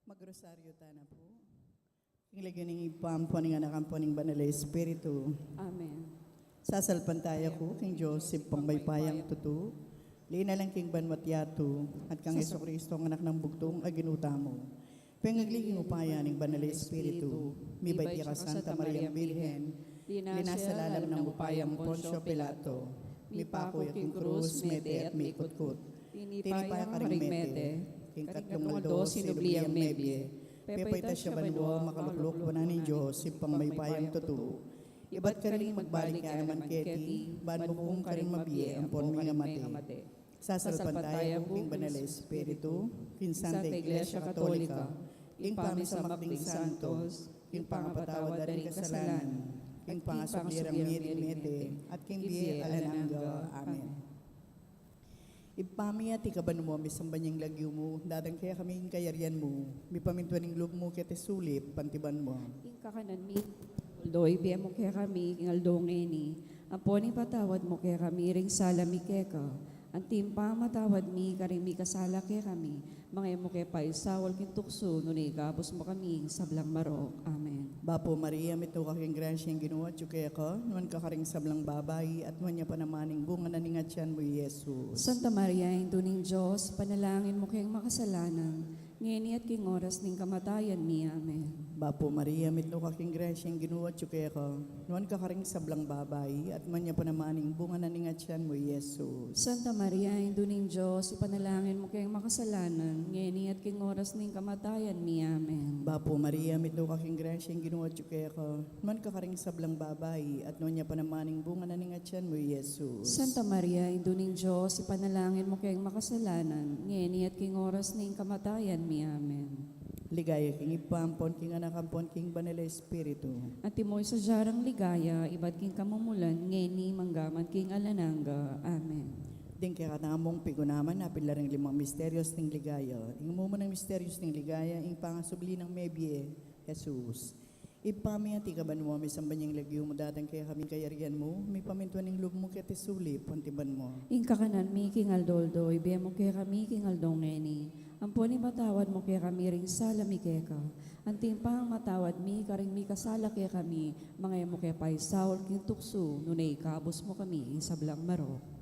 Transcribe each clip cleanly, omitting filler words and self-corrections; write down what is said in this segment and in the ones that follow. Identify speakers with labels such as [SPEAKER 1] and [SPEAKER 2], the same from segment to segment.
[SPEAKER 1] Magrosaryo tana po. Ilagyan ng ipampo ng anak ang poning banal na Espiritu.
[SPEAKER 2] Amen.
[SPEAKER 1] Sasalpantaya ko, King Joseph, pangbaypayang tutu. Lina lang King Banwatyato, at kang Yeso Kristo, ang anak ng bugtong, aginuta mo. Pengagliging upaya ng banal na Espiritu. Mibay ka Santa Maria Birhen, linasalalam ng upayang Poncio Pilato. Mipako yaking krus, mete at mikot-kot. Tinipaya ka ring mete. King katlong aldo, sinubliyang mebye. Pepayta siya banwa, makaluklok na ni Diyos, sipang may payang tutu. Iba't ka rin magbalik ka naman keti, ban mo kung ka rin mabiye, ang pon mga mate. Sasalpantaya ko, King Banal na Espiritu, King Santa Iglesia Katolika, King Pamisamakding Santos, King Pangapatawad na rin kasalanan, King Pangasubirang Mete, at King Biye Alananga. Amen. Ipamia ti kaban mo, misambanyang lagyo mo, dadang kaya kaming kayarian mo, mi pamintuan ng loob mo kete sulip, pantiban mo.
[SPEAKER 2] Ing kakanan mi, Aldoy, biya mo kaya kami, ing aldong eni, ang poning patawad mo kaya kami, ring salami keka, ang timpa matawad mi, karing mi kasala kaya kami, mga mo kaya pa isawal kintukso, nunay gabos mo kami, sablang marok. Amen.
[SPEAKER 1] Bapo Maria, mito kaking grasyang ginawa, tsukaya ka, nuwan ka karing sablang babay, at nuwan niya panamaning bunga na ningatyan mo, Yesus.
[SPEAKER 2] Santa Maria, Induning Diyos, panalangin mo kayong makasalanan, ngeni at king oras ning kamatayan mi. Amen.
[SPEAKER 1] Bapo Maria, mito kaking grasyang ginawa, tsukaya ka, nuwan ka karing sablang babay, at nuwan niya panamaning bunga na ningatyan mo, Yesus.
[SPEAKER 2] Santa Maria, Induning Diyos, ipanalangin mo kayong makasalanan, ngeni at king oras ning kamatayan mi. Amen.
[SPEAKER 1] Bapo Maria, mito kaking grasyang ginawa, tsukaya ka, nuwan ka karing sablang babay, at nuwan niya panamaning bunga na ningatyan mo, Yesus.
[SPEAKER 2] Santa Maria, Induning Diyos, ipanalangin mo kayong makasalanan, ngeni at king oras ning kamatayan mi. Amen.
[SPEAKER 1] Ligaya king ipampon, king anakampon, king banal na Espiritu.
[SPEAKER 2] At timoy sa jarang ligaya, ibad king kamumulan, ngeni manggaman king alananga. Amen.
[SPEAKER 1] Ding kaya katamong pigunaman na pilaring limang misteryos ng ligaya. Ing mumo ng misteryos ng ligaya, ing pangasubli ng mebye, Jesus. Ipamaya ti kaban mo, may sambanyang lagyo mo datang kaya kami kayarian mo, may pamintuan ng loob mo kaya tisulip, pantiban mo.
[SPEAKER 2] Ing kakanan mi king aldoldo, ibiya mo kaya kami king aldong ngeni. Ang poni matawad mo kaya kami ring salami keka. Ang timpang matawad mi, karing mi kasala kaya kami, mga mo kaya paisawal king tukso, nunay kabos mo kami, sablang marok.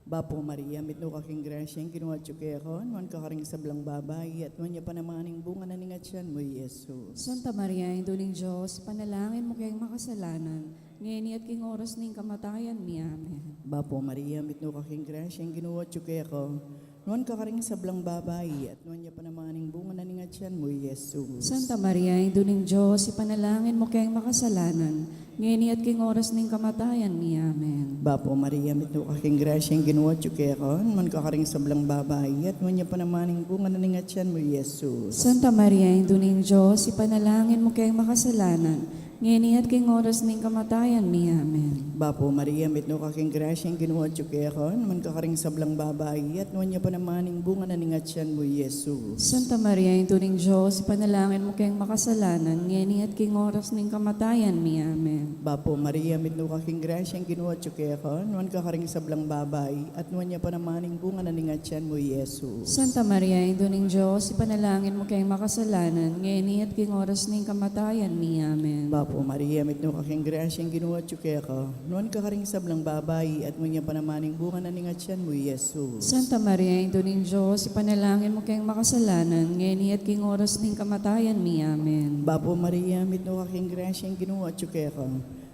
[SPEAKER 1] Bapo Maria, mitno kaking grasyang ginawa kaya ko, nuwan ka karing sablang babay, at nuwan niya panamaning bunga na ningatyan mo, Yesus.
[SPEAKER 2] Santa Maria, Induling Diyos, panalangin mo kayong makasalanan, ngeni at king oras ning kamatayan mi. Amen.
[SPEAKER 1] Bapo Maria, mitno kaking grasyang ginawa kaya ko, nuwan ka karing sablang babay, at nuwan niya panamaning bunga na ningatyan mo, Yesus.
[SPEAKER 2] Santa Maria, Induling Diyos, ipanalangin mo kayong makasalanan, ngeni at king oras ning kamatayan mi. Amen.
[SPEAKER 1] Bapo Maria, mitno kaking grasyang ginawa kaya ko, nuwan ka karing sablang babay, at nuwan niya panamaning bunga na ningatyan mo, Yesus.
[SPEAKER 2] Santa Maria, Induling Diyos, ipanalangin mo kayong makasalanan, ngeni at king oras ning kamatayan mi. Amen.
[SPEAKER 1] Bapo Maria, mitno kaking grasyang ginawa kaya ko, nuwan ka karing sablang babay, at nuwan niya panamaning bunga na ningatyan mo, Yesus.
[SPEAKER 2] Santa Maria, Induling Diyos, ipanalangin mo kayong makasalanan, ngeni at king oras ning kamatayan mi. Amen.
[SPEAKER 1] Bapo Maria, mitno kaking grasyang ginawa kaya ko, nuwan ka karing sablang babay, at nuwan niya panamaning bunga na ningatyan mo, Yesus.
[SPEAKER 2] Santa Maria, Induling Diyos, ipanalangin mo kayong makasalanan, ngeni at king oras ning kamatayan mi. Amen.
[SPEAKER 1] Bapo Maria, mitno kaking grasyang ginawa kaya ko, nuwan ka karing sablang babay, at nuwan niya panamaning bunga na ningatyan mo, Yesus.
[SPEAKER 2] Santa Maria, Induling Diyos, ipanalangin mo kayong makasalanan, ngeni at king oras ning kamatayan mi. Amen.
[SPEAKER 1] Bapo Maria, mitno kaking grasyang ginawa kaya ko,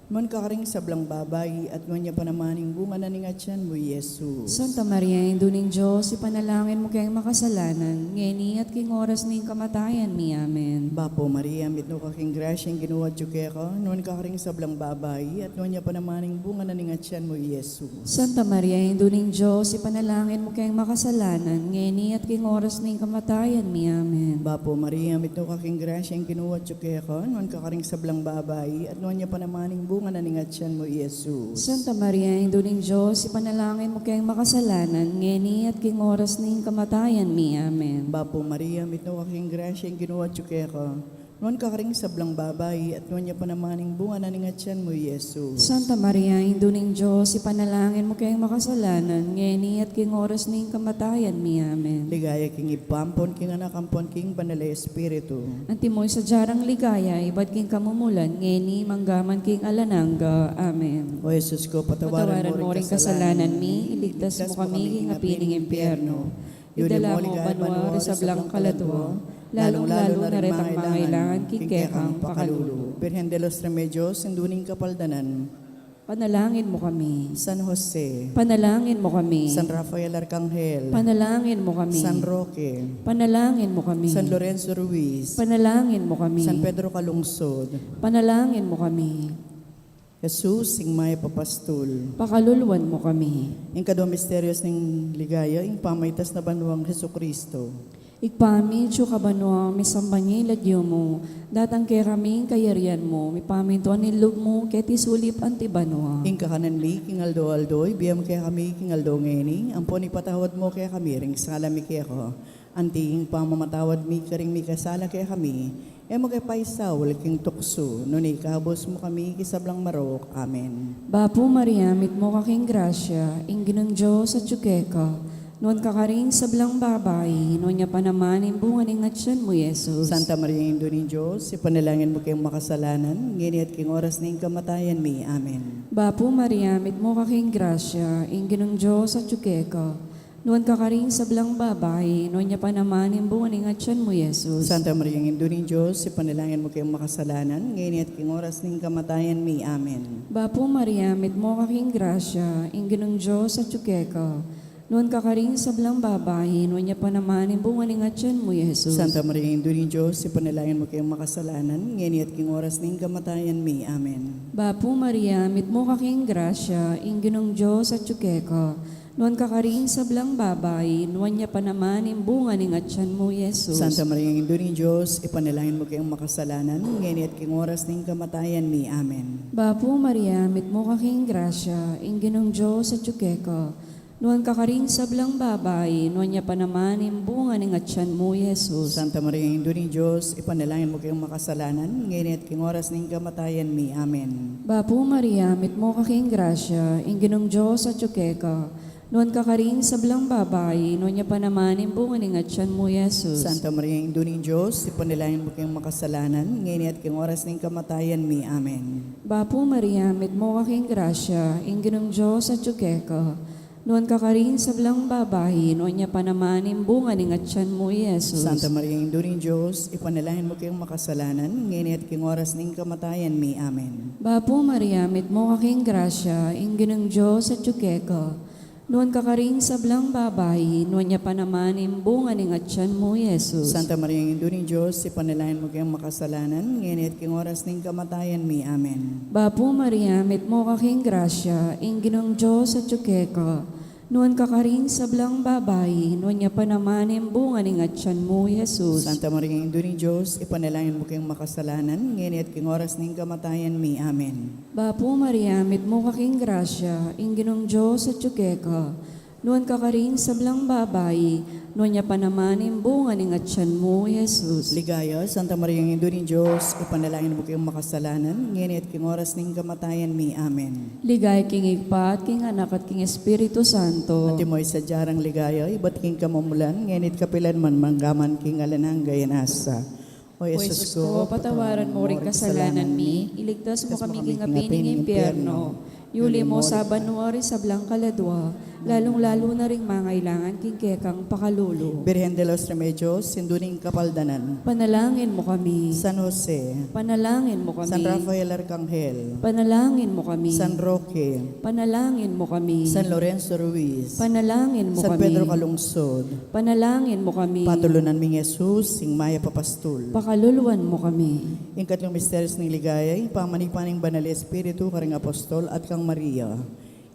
[SPEAKER 1] nuwan ka karing sablang babay, at nuwan niya panamaning bunga na ningatyan mo, Yesus.
[SPEAKER 2] Santa Maria, Induling Diyos, ipanalangin mo kayong makasalanan, ngeni at king oras ning kamatayan mi. Amen.
[SPEAKER 1] Bapo Maria, mitno kaking grasyang ginawa kaya ko, nuwan ka karing sablang babay, at nuwan niya panamaning bunga na ningatyan mo, Yesus.
[SPEAKER 2] Santa Maria, Induling Diyos, ipanalangin mo kayong makasalanan, ngeni at king oras ning kamatayan mi. Amen.
[SPEAKER 1] Bapo Maria, mitno kaking grasyang ginawa kaya ko, nuwan ka karing sablang babay, at nuwan niya panamaning bunga na ningatyan mo, Yesus.
[SPEAKER 2] Santa Maria, Induling Diyos, ipanalangin mo kayong makasalanan, ngeni at king oras ning kamatayan mi. Amen.
[SPEAKER 1] Bapo Maria, mitno kaking grasyang ginawa kaya ko, Noon ka karing sablang babay, at noon niya panamaning bunga na ningatyan mo, Yesu.
[SPEAKER 2] Santa Maria, Induning Diyos, ipanalangin mo kayong makasalanan, ngeni at king oras ning kamatayan mi. Amen.
[SPEAKER 1] Ligaya king ipampon, king anak ampon, king banal espiritu.
[SPEAKER 2] Antimoy sa jarang ligaya, ibad king kamumulan, ngeni manggaman king alananga. Amen.
[SPEAKER 1] O Jesus ko,
[SPEAKER 2] Patawaran mo ring kasalanan mi, iligtas mo kami king apining impyerno. Idala mo banwa sa blang kaladwa, lalong-lalo na rin ang mangailangan kikekang pakalulu.
[SPEAKER 1] Birhen de los Remedios, sinduning kapaldanan.
[SPEAKER 2] Panalangin mo kami.
[SPEAKER 1] San Jose,
[SPEAKER 2] Panalangin mo kami.
[SPEAKER 1] San Rafael Arcangel,
[SPEAKER 2] Panalangin mo kami.
[SPEAKER 1] San Roque,
[SPEAKER 2] Panalangin mo kami.
[SPEAKER 1] San Lorenzo Ruiz,
[SPEAKER 2] Panalangin mo kami.
[SPEAKER 1] San Pedro Calungsod,
[SPEAKER 2] Panalangin mo kami.
[SPEAKER 1] Jesus, sing may papastul.
[SPEAKER 2] Pakaluluan mo kami.
[SPEAKER 1] Ing kadwa misterios ng ligaya, ing pamaytas na banwang Heso Kristo.
[SPEAKER 2] Ikpami, tsukabanwa, misambangilad mo, datang kay kaming kayarian mo, mipamintuan nilog mo, keti sulip antibanwa.
[SPEAKER 1] Ing kakanan mi, king aldo-aldoy, biyam kaya kami, king aldo ngeni, ampon ipatawad mo kaya kami, ring salami kaya ko. Anting pamamatawad mi, karing mi kasala kaya kami, mo kay paisawal, king tukso, nuni kabos mo kami, kisablang marok. Amen.
[SPEAKER 2] Bapo Maria, mit mo kaking grasya, inginong Diyos at tsukeka, noon kakaring sablang babay, noon niya pa naman imbungan ng atsyan mo, Jesus.
[SPEAKER 1] Santa Maria, Indo ni Diyos, ipanalangin mo kayong makasalanan, ngini at king oras ng kamatayan mi. Amen.
[SPEAKER 2] Bapo Maria, mit mo kaking grasya, inginong Diyos at tsukeka, noon kakaring sablang babay, noon niya pa naman imbungan ng atsyan mo, Jesus.
[SPEAKER 1] Santa Maria, Indo ni Diyos, ipanalangin mo kayong makasalanan, ngini at king oras ng kamatayan mi. Amen.
[SPEAKER 2] Bapo Maria, mit mo kaking grasya, inginong Diyos at tsukeka, noon kakaring sablang babay, noon niya pa naman imbungan ng atsyan mo, Jesus.
[SPEAKER 1] Santa Maria, Indo ni Diyos, ipanalangin mo kayong makasalanan, ngini at king oras ng kamatayan mi. Amen.
[SPEAKER 2] Bapo Maria, mit mo kaking grasya, inginong Diyos at tsukeka, noon kakaring sablang babay, noon niya pa naman imbungan ng atsyan mo, Jesus.
[SPEAKER 1] Santa Maria, Indo ni Diyos, ipanalangin mo kayong makasalanan, ngini at king oras ng kamatayan mi. Amen.
[SPEAKER 2] Bapo Maria, mit mo kaking grasya, inginong Diyos at tsukeka, noon kakaring sablang babay, noon niya pa naman imbungan ng atsyan mo, Jesus.
[SPEAKER 1] Santa Maria, Indo ni Diyos, ipanalangin mo kayong makasalanan, ngayon at king oras ng kamatayan mi. Amen.
[SPEAKER 2] Bapo Maria, mit mo kaking grasya, inginong Diyos at tsukeka, noon kakaring sablang babay, noon niya pa naman imbungan ng atsyan mo, Jesus.
[SPEAKER 1] Santa Maria, Indo ni Diyos, ipanalangin mo kayong makasalanan, ngayon at king oras ng kamatayan mi. Amen.
[SPEAKER 2] Bapo Maria, mit mo kaking grasya, inginong Diyos at tsukeka, noon kakaring sablang babay, noon niya pa naman imbungan ng atsyan mo, Jesus.
[SPEAKER 1] Santa Maria, Indo ni Diyos, ipanalangin mo kayong makasalanan, ngayon at king oras ng kamatayan mi. Amen.
[SPEAKER 2] Bapo Maria, mit mo kaking grasya, inginong Diyos at tsukeka, noon kakaring sablang babay, noon niya pa naman imbungan ng atsyan mo, Jesus.
[SPEAKER 1] Santa Maria, Indo ni Diyos, ipanalangin mo kayong makasalanan, ngayon at king oras ng kamatayan mi. Amen.
[SPEAKER 2] Bapo Maria, mit mo kaking grasya, inginong Diyos at tsukeka, noon kakaring sablang babay, noon niya pa naman imbungan ng atsyan mo, Jesus.
[SPEAKER 1] Santa Maria, Indo ni Diyos, ipanalangin mo kayong makasalanan, ngayon at king oras ng kamatayan mi. Amen.
[SPEAKER 2] Bapo Maria, mit mo kaking grasya, inginong Diyos at tsukeka, noon kakaring sablang babay, noon niya pa naman imbungan ng atsyan mo, Jesus.
[SPEAKER 1] Ligaya, Santa Maria, Indo ni Diyos, ipanalangin mo kayong makasalanan, ngayon at king oras ng kamatayan mi. Amen.
[SPEAKER 2] Ligay king Igpa at king Anak at king Espiritu Santo.
[SPEAKER 1] At mo'y sa jarang ligaya, iba't king kamumulan, ngayon at kapilan man manggaman king alanang gayan asa. O
[SPEAKER 2] O Jesus ko, patawaran mo rin kasalanan mi, iligtas mo kami king apining impyerno, yuli mo sa banuari sa blang kaladwa, lalong-lalo na ring mangailangan king kekang pakalulu.
[SPEAKER 1] Birhen de los Remedios, sinduning kapaldanan.
[SPEAKER 2] Panalangin mo kami.
[SPEAKER 1] San Jose,
[SPEAKER 2] Panalangin mo kami.
[SPEAKER 1] San Rafael Arcangel,
[SPEAKER 2] Panalangin mo kami.
[SPEAKER 1] San Roque,
[SPEAKER 2] Panalangin mo kami.
[SPEAKER 1] San Lorenzo Ruiz,
[SPEAKER 2] Panalangin mo
[SPEAKER 1] San
[SPEAKER 2] kami.
[SPEAKER 1] Pedro Calungsod,
[SPEAKER 2] Panalangin mo kami.
[SPEAKER 1] patulunan ming Jesus, sing maya papastul.
[SPEAKER 2] Pakaluluan mo kami.
[SPEAKER 1] Yung katlong misterios ng ligaya, yung pamanipaning banal Espiritu, karing apostol at kang Maria.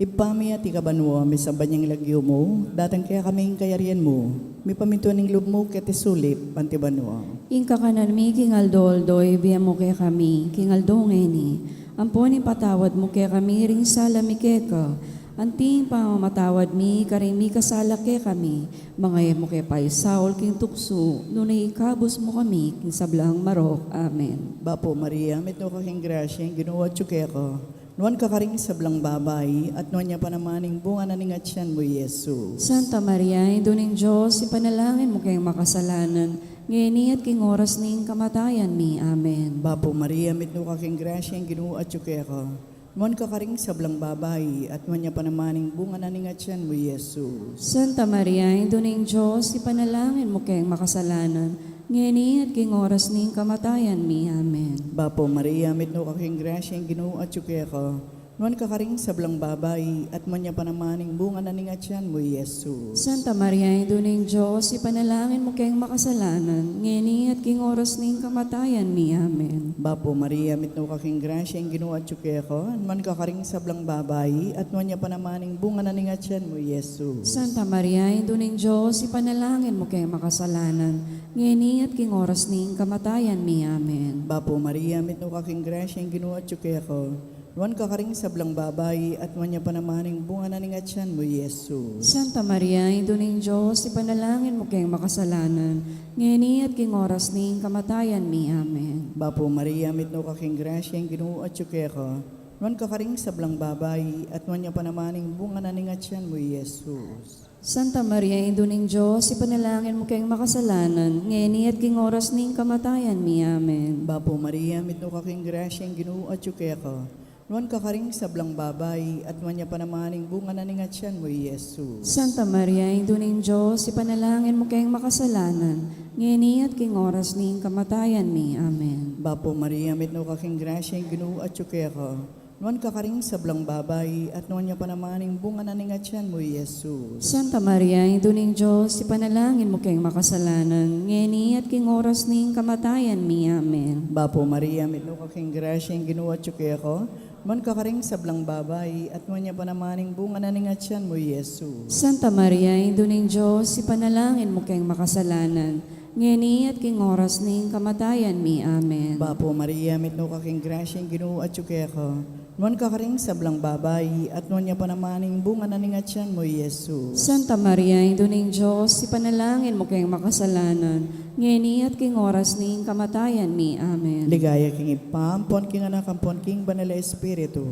[SPEAKER 1] Ipami at ikabanwa, may sambanyang lagyo mo, datang kaya kaming kayarian mo, may pamintuan ng loob mo, kete sulip, pantibanwa.
[SPEAKER 2] Inka kanan mi, King Aldo, ibiya mo kaya kami, King Aldo ngeni. Amponin patawad mo kaya kami, ring salami keka. Anting pamamatawad mi, karing mi kasalak ke kami, mga mo ke paisaol king tukso, nunay ikabos mo kami, king sablang marok. Amen.
[SPEAKER 1] Bapo Maria, mito kaking grasya, ginuwa tsuke ko. Nuan kakaring sablang babay, at nuan niya panamaning bunga na ningatsyan mo, Yesu.
[SPEAKER 2] Santa Maria, Ino ng Diyos, ipanalangin mo kayong makasalanan, ngayon at king oras ning kamatayan mi. Amen.
[SPEAKER 1] Bapo Maria, mito kaking grasya, ginuwa tsuke ko. Nuan kakaring sablang babay, at nuan niya panamaning bunga na ningatsyan mo, Yesu.
[SPEAKER 2] Santa Maria, Ino ng Diyos, ipanalangin mo kayong makasalanan, ngayon at king oras ning kamatayan mi. Amen.
[SPEAKER 1] Bapo Maria, mito kaking grasya, ginuwa tsuke ko. Nuan kakaring sablang babay, at nuan niya panamaning bunga na ningatsyan mo, Yesu.
[SPEAKER 2] Santa Maria, Ino ng Diyos, ipanalangin mo kayong makasalanan, ngayon at king oras ning kamatayan mi. Amen.
[SPEAKER 1] Bapo Maria, mito kaking grasya, ginuwa tsuke ko. Nuan kakaring sablang babay, at nuan niya panamaning bunga na ningatsyan mo, Yesu.
[SPEAKER 2] Santa Maria, Ino ng Diyos, ipanalangin mo kayong makasalanan, ngayon at king oras ning kamatayan mi. Amen.
[SPEAKER 1] Bapo Maria, mito kaking grasya, ginuwa tsuke ko. Nuan kakaring sablang babay, at nuan niya panamaning bunga na ningatsyan mo, Yesu.
[SPEAKER 2] Santa Maria, Ino ng Diyos, ipanalangin mo kayong makasalanan, ngayon at king oras ning kamatayan mi. Amen.
[SPEAKER 1] Bapo Maria, mito kaking grasya, ginuwa tsuke ko. Nuan kakaring sablang babay, at nuan niya panamaning bunga na ningatsyan mo, Yesus.
[SPEAKER 2] Santa Maria, Ino ng Diyos, ipanalangin mo kayong makasalanan, ngayon at king oras ning kamatayan mi. Amen.
[SPEAKER 1] Bapo Maria, mito kaking grasya, ginuwa tsuke ko. Nuan kakaring sablang babay, at nuan niya panamaning bunga na ningatsyan mo, Yesus.
[SPEAKER 2] Santa Maria, Ino ng Diyos, ipanalangin mo kayong makasalanan, ngayon at king oras ning kamatayan mi. Amen.
[SPEAKER 1] Bapo Maria, mito kaking grasya, ginuwa tsuke ko. Nuan kakaring sablang babay, at nuan niya panamaning bunga na ningatsyan mo, Yesus.
[SPEAKER 2] Santa Maria, Ino ng Diyos, ipanalangin mo kayong makasalanan, ngayon at king oras ning kamatayan mi. Amen.
[SPEAKER 1] Bapo Maria, mito kaking grasya, ginuwa tsuke ko. Nuan kakaring sablang babay, at nuan niya panamaning bunga na ningatsyan mo, Yesus.
[SPEAKER 2] Santa Maria, Ino ng Diyos, ipanalangin mo kayong makasalanan, ngayon at king oras ning kamatayan mi. Amen.
[SPEAKER 1] Bapo Maria, mito kaking grasya, ginuwa tsuke ko. Nuan kakaring sablang babay, at nuan niya panamaning bunga na ningatsyan mo, Yesus.
[SPEAKER 2] Santa Maria, Ino ng Diyos, ipanalangin mo kayong makasalanan, ngayon at king oras ning kamatayan mi. Amen.
[SPEAKER 1] Ligaya king ipampon king anak ampon king banal Espiritu.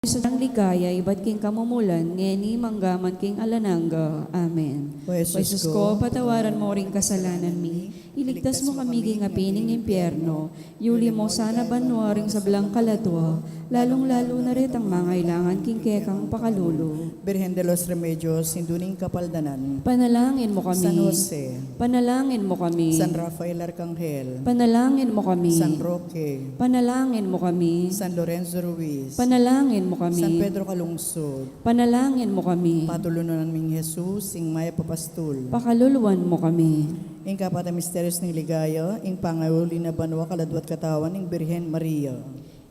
[SPEAKER 2] Sa ang ligaya, iba't king kamumulan, ngeni manggaman king alananga. Amen.
[SPEAKER 1] O
[SPEAKER 2] O Jesus ko, patawaran mo ring kasalanan mi. Iligtas mo kami king apining impyerno. Yuli mo sana banwa ring sa blang kalatwa. Lalong-lalo na rin ang mga ilangan king kekang pakalulo.
[SPEAKER 1] Birhen de los Remedios, sinduning kapaldanan.
[SPEAKER 2] Panalangin mo
[SPEAKER 1] San
[SPEAKER 2] kami.
[SPEAKER 1] Jose,
[SPEAKER 2] Panalangin mo kami.
[SPEAKER 1] San Rafael Arcangel,
[SPEAKER 2] Panalangin mo kami.
[SPEAKER 1] San Roque,
[SPEAKER 2] Panalangin mo kami.
[SPEAKER 1] San Lorenzo Ruiz,
[SPEAKER 2] Panalangin mo
[SPEAKER 1] San
[SPEAKER 2] kami.
[SPEAKER 1] Pedro Calungsod,
[SPEAKER 2] Panalangin mo kami.
[SPEAKER 1] patulunan naming Jesus, ing maya papastul.
[SPEAKER 2] Pakaluluwan mo kami.
[SPEAKER 1] Ing kapata misterios ng ligaya, ing pangayuli na banwa kaladwat katawan ng Birhen Maria.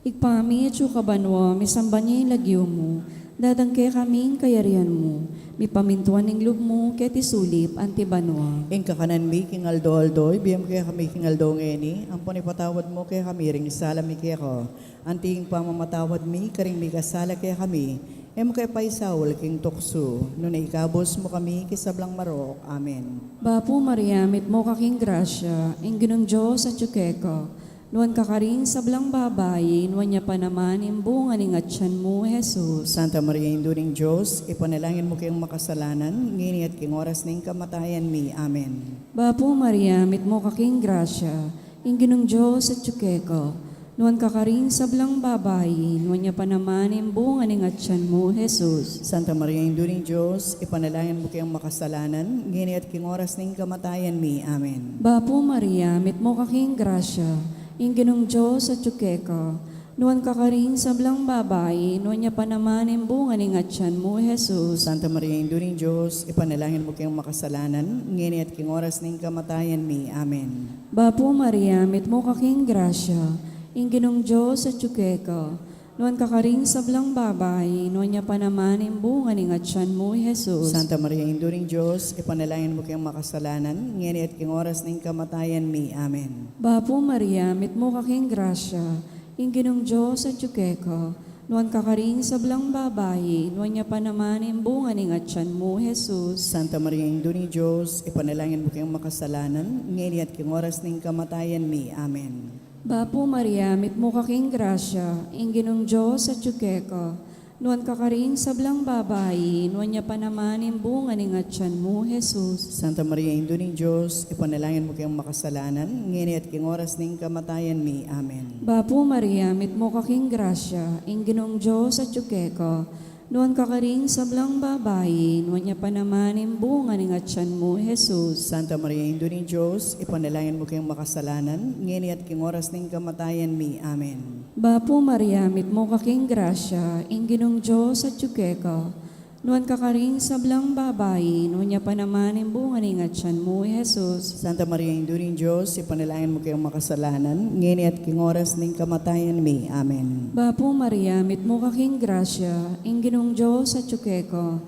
[SPEAKER 2] Igpami at kabanwa, misamba niya yung lagyo mo, dadangke kaming kayarihan mo, mipamintuan ng loob mo, ket isulip, antibanwa.
[SPEAKER 1] Ing kakanan mi, king aldo, biyam kaya kami king aldo ngeni, ang panipatawad mo kaya kami, ring sala mi kaya ko. Anting pamamatawad mi, karing mi kasala kaya kami, mo kaya paisawal king tukso, no na ikabos mo kami, kisablang marok. Amen.
[SPEAKER 2] Bapo Mariamit mo kaking grasya, ing ginong Diyos at yukeka, nuwan kakaring sablang babae, nuwan niya pa naman imbunga ning atyan mo, Jesus.
[SPEAKER 1] Santa Maria, Induring Diyos, ipanalangin mo kayong makasalanan, ngini at king oras ng kamatayan mi. Amen.
[SPEAKER 2] Bapo Mariamit mo kaking grasya, ing ginong Diyos at yukeka, nuwan kakaring sablang babae, nuwan niya pa naman imbunga ning atyan mo, Jesus.
[SPEAKER 1] Santa Maria, Induring Diyos, ipanalangin mo kayong makasalanan, ngini at king oras ng kamatayan mi. Amen.
[SPEAKER 2] Bapo Mariamit mo kaking grasya, ing ginong Diyos at yukeka, nuwan kakaring sablang babae, nuwan niya pa naman imbunga ning atyan mo, Jesus.
[SPEAKER 1] Santa Maria, Induring Diyos, ipanalangin mo kayong makasalanan, ngini at king oras ng kamatayan mi. Amen.
[SPEAKER 2] Bapo Mariamit mo kaking grasya, ing ginong Diyos at yukeka, nuwan kakaring sablang babae, nuwan niya pa naman imbunga ning atyan mo, Jesus.
[SPEAKER 1] Santa Maria, Induring Diyos, ipanalangin mo kayong makasalanan, ngini at king oras ng kamatayan mi. Amen.
[SPEAKER 2] Bapo Mariamit mo kaking grasya, ing ginong Diyos at yukeka, Nuan kakaring sablang babayi, nuan niya pa naman imbungan ng atyan mo, Jesus.
[SPEAKER 1] Santa Maria, Indo ni Diyos, ipanalangin mo kayong makasalanan, ngayon at king oras ng kamatayan mi. Amen.
[SPEAKER 2] Bapo Maria, mit mo kaking grasya, inginong Diyos at yukeka. Nuan kakaring sablang babayi, nuan niya pa naman imbungan ng atyan mo, Jesus.
[SPEAKER 1] Santa Maria, Indo ni Diyos, ipanalangin mo kayong makasalanan, ngayon at king oras ng kamatayan mi. Amen.
[SPEAKER 2] Bapo Maria, mit mo kaking grasya, inginong Diyos at yukeka. Nuan kakaring sablang babayi, nuan niya pa naman imbungan ng atyan mo, Jesus.
[SPEAKER 1] Santa Maria, Indo ni Diyos, ipanalangin mo kayong makasalanan, ngayon at king oras ng kamatayan mi. Amen.
[SPEAKER 2] Bapo Maria, mit mo kaking grasya, inginong Diyos at yukeka. Nuan kakaring sablang babayi, nuan niya pa naman imbungan ng atyan mo, Jesus.
[SPEAKER 1] Santa Maria, Indo ni Diyos, ipanalangin mo kayong makasalanan, ngayon at king oras ng kamatayan mi. Amen.
[SPEAKER 2] Bapo Maria, mit mo kaking grasya, inginong Diyos at yukeka.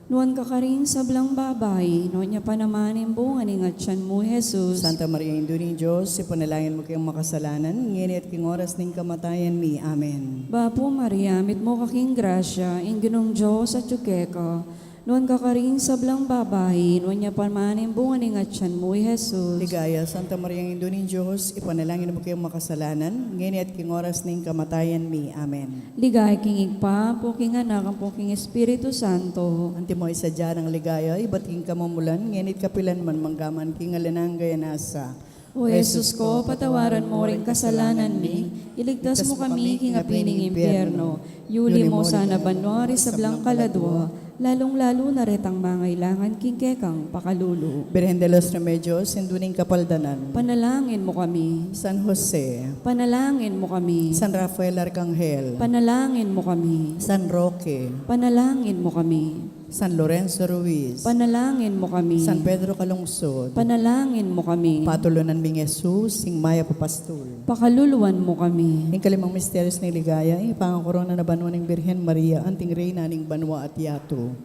[SPEAKER 2] Nuan kakaring sablang babayi, nuan niya pa naman imbungan ng atyan mo, Jesus.
[SPEAKER 1] Santa Maria, Indo ni Diyos, ipanalangin mo kayong makasalanan, ngayon at king oras ng kamatayan mi. Amen.
[SPEAKER 2] Bapo Maria, mit mo kaking grasya, inginong Diyos at yukeka. Nuan kakaring sablang babayi, nuan niya pa naman imbungan ng atyan mo, Jesus.
[SPEAKER 1] Ligaya, Santa Maria, Indo ni Diyos, ipanalangin mo kayong makasalanan, ngayon at king oras ng kamatayan mi. Amen.
[SPEAKER 2] Ligay king igpa, po king anak, ang po king Espiritu Santo.
[SPEAKER 1] Anti mo isadya ng ligaya, iba't king kamamulan, ngayon at kapilan man manggaman king alanang gayanasa.
[SPEAKER 2] O Jesus ko, patawaran mo ring kasalanan mi, iligtas mo kami king apining impyerno, yuli mo sana banwari sa blang kaladwa, lalong-lalo na retang mangailangan king kekang pakalulu.
[SPEAKER 1] Birhen de los Remedios, sinduning kapaldanan.
[SPEAKER 2] Panalangin mo kami,
[SPEAKER 1] San Jose,
[SPEAKER 2] panalangin mo kami,
[SPEAKER 1] San Rafael Arcangel,
[SPEAKER 2] panalangin mo kami,
[SPEAKER 1] San Roque,
[SPEAKER 2] panalangin mo kami,
[SPEAKER 1] San Lorenzo Ruiz,
[SPEAKER 2] panalangin mo kami,
[SPEAKER 1] San Pedro Calungsod,
[SPEAKER 2] panalangin mo kami,
[SPEAKER 1] Patulonan Ming Jesus, Sing Maya Papastol.
[SPEAKER 2] pakaluluwan mo kami.
[SPEAKER 1] Ning kalimang misteryos ng ligaya, ipangakorona na banwa ng Birhen Maria, anting reyna ng banwa at yato.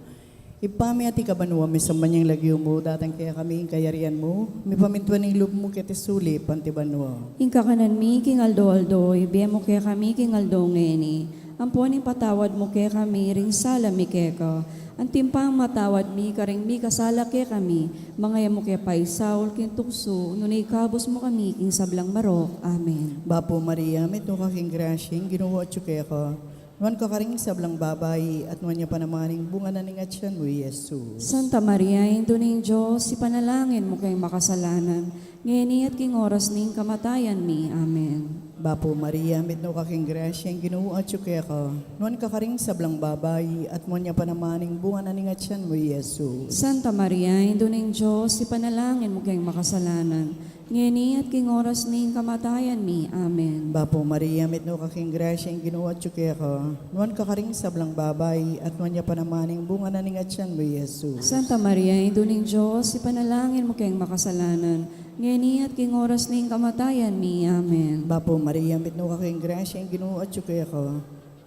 [SPEAKER 1] Ipami ati ka banwa, may sambanyang lagyo mo, datang kaya kami, kayarian mo, may pamintuan ng loob mo kete suli, panti banwa.
[SPEAKER 2] Inka kanan mi, king aldo-aldo, ibiya mo kaya kami, king aldo ngeni. Amponing patawad mo kaya kami, ring sala mi kaya ka. Ang timpang matawad mi, karing mi kasala kaya kami, mga mo kaya paisaul, king tukso, nunay kabos mo kami, king sablang marok. Amen.
[SPEAKER 1] Bapo Maria, may to kaking grasyeng, ginuwa at syuke ka. Nuan ka karing sablang babay, at nuan niya panamaning bunga na ning atyan mo, Jesus.
[SPEAKER 2] Santa Maria, Indo ning Diyos, ipanalangin mo kayong makasalanan, ngeni at king oras ning kamatayan mi. Amen.
[SPEAKER 1] Bapo Maria, may to kaking grasyeng, ginuwa at syuke ka. Nuan ka karing sablang babay, at nuan niya panamaning bunga na ning atyan mo, Jesus.
[SPEAKER 2] Santa Maria, Indo ning Diyos, ipanalangin mo kayong makasalanan, ngeni at king oras ning kamatayan mi. Amen.
[SPEAKER 1] Bapo Maria, may to kaking grasyeng, ginuwa at syuke ka. Nuan ka karing sablang babay, at nuan niya panamaning bunga na ning atyan mo, Jesus.
[SPEAKER 2] Santa Maria, Indo ning Diyos, ipanalangin mo kayong makasalanan, ngeni at king oras ning kamatayan mi. Amen.
[SPEAKER 1] Bapo Maria, may to kaking grasyeng, ginuwa at syuke ka.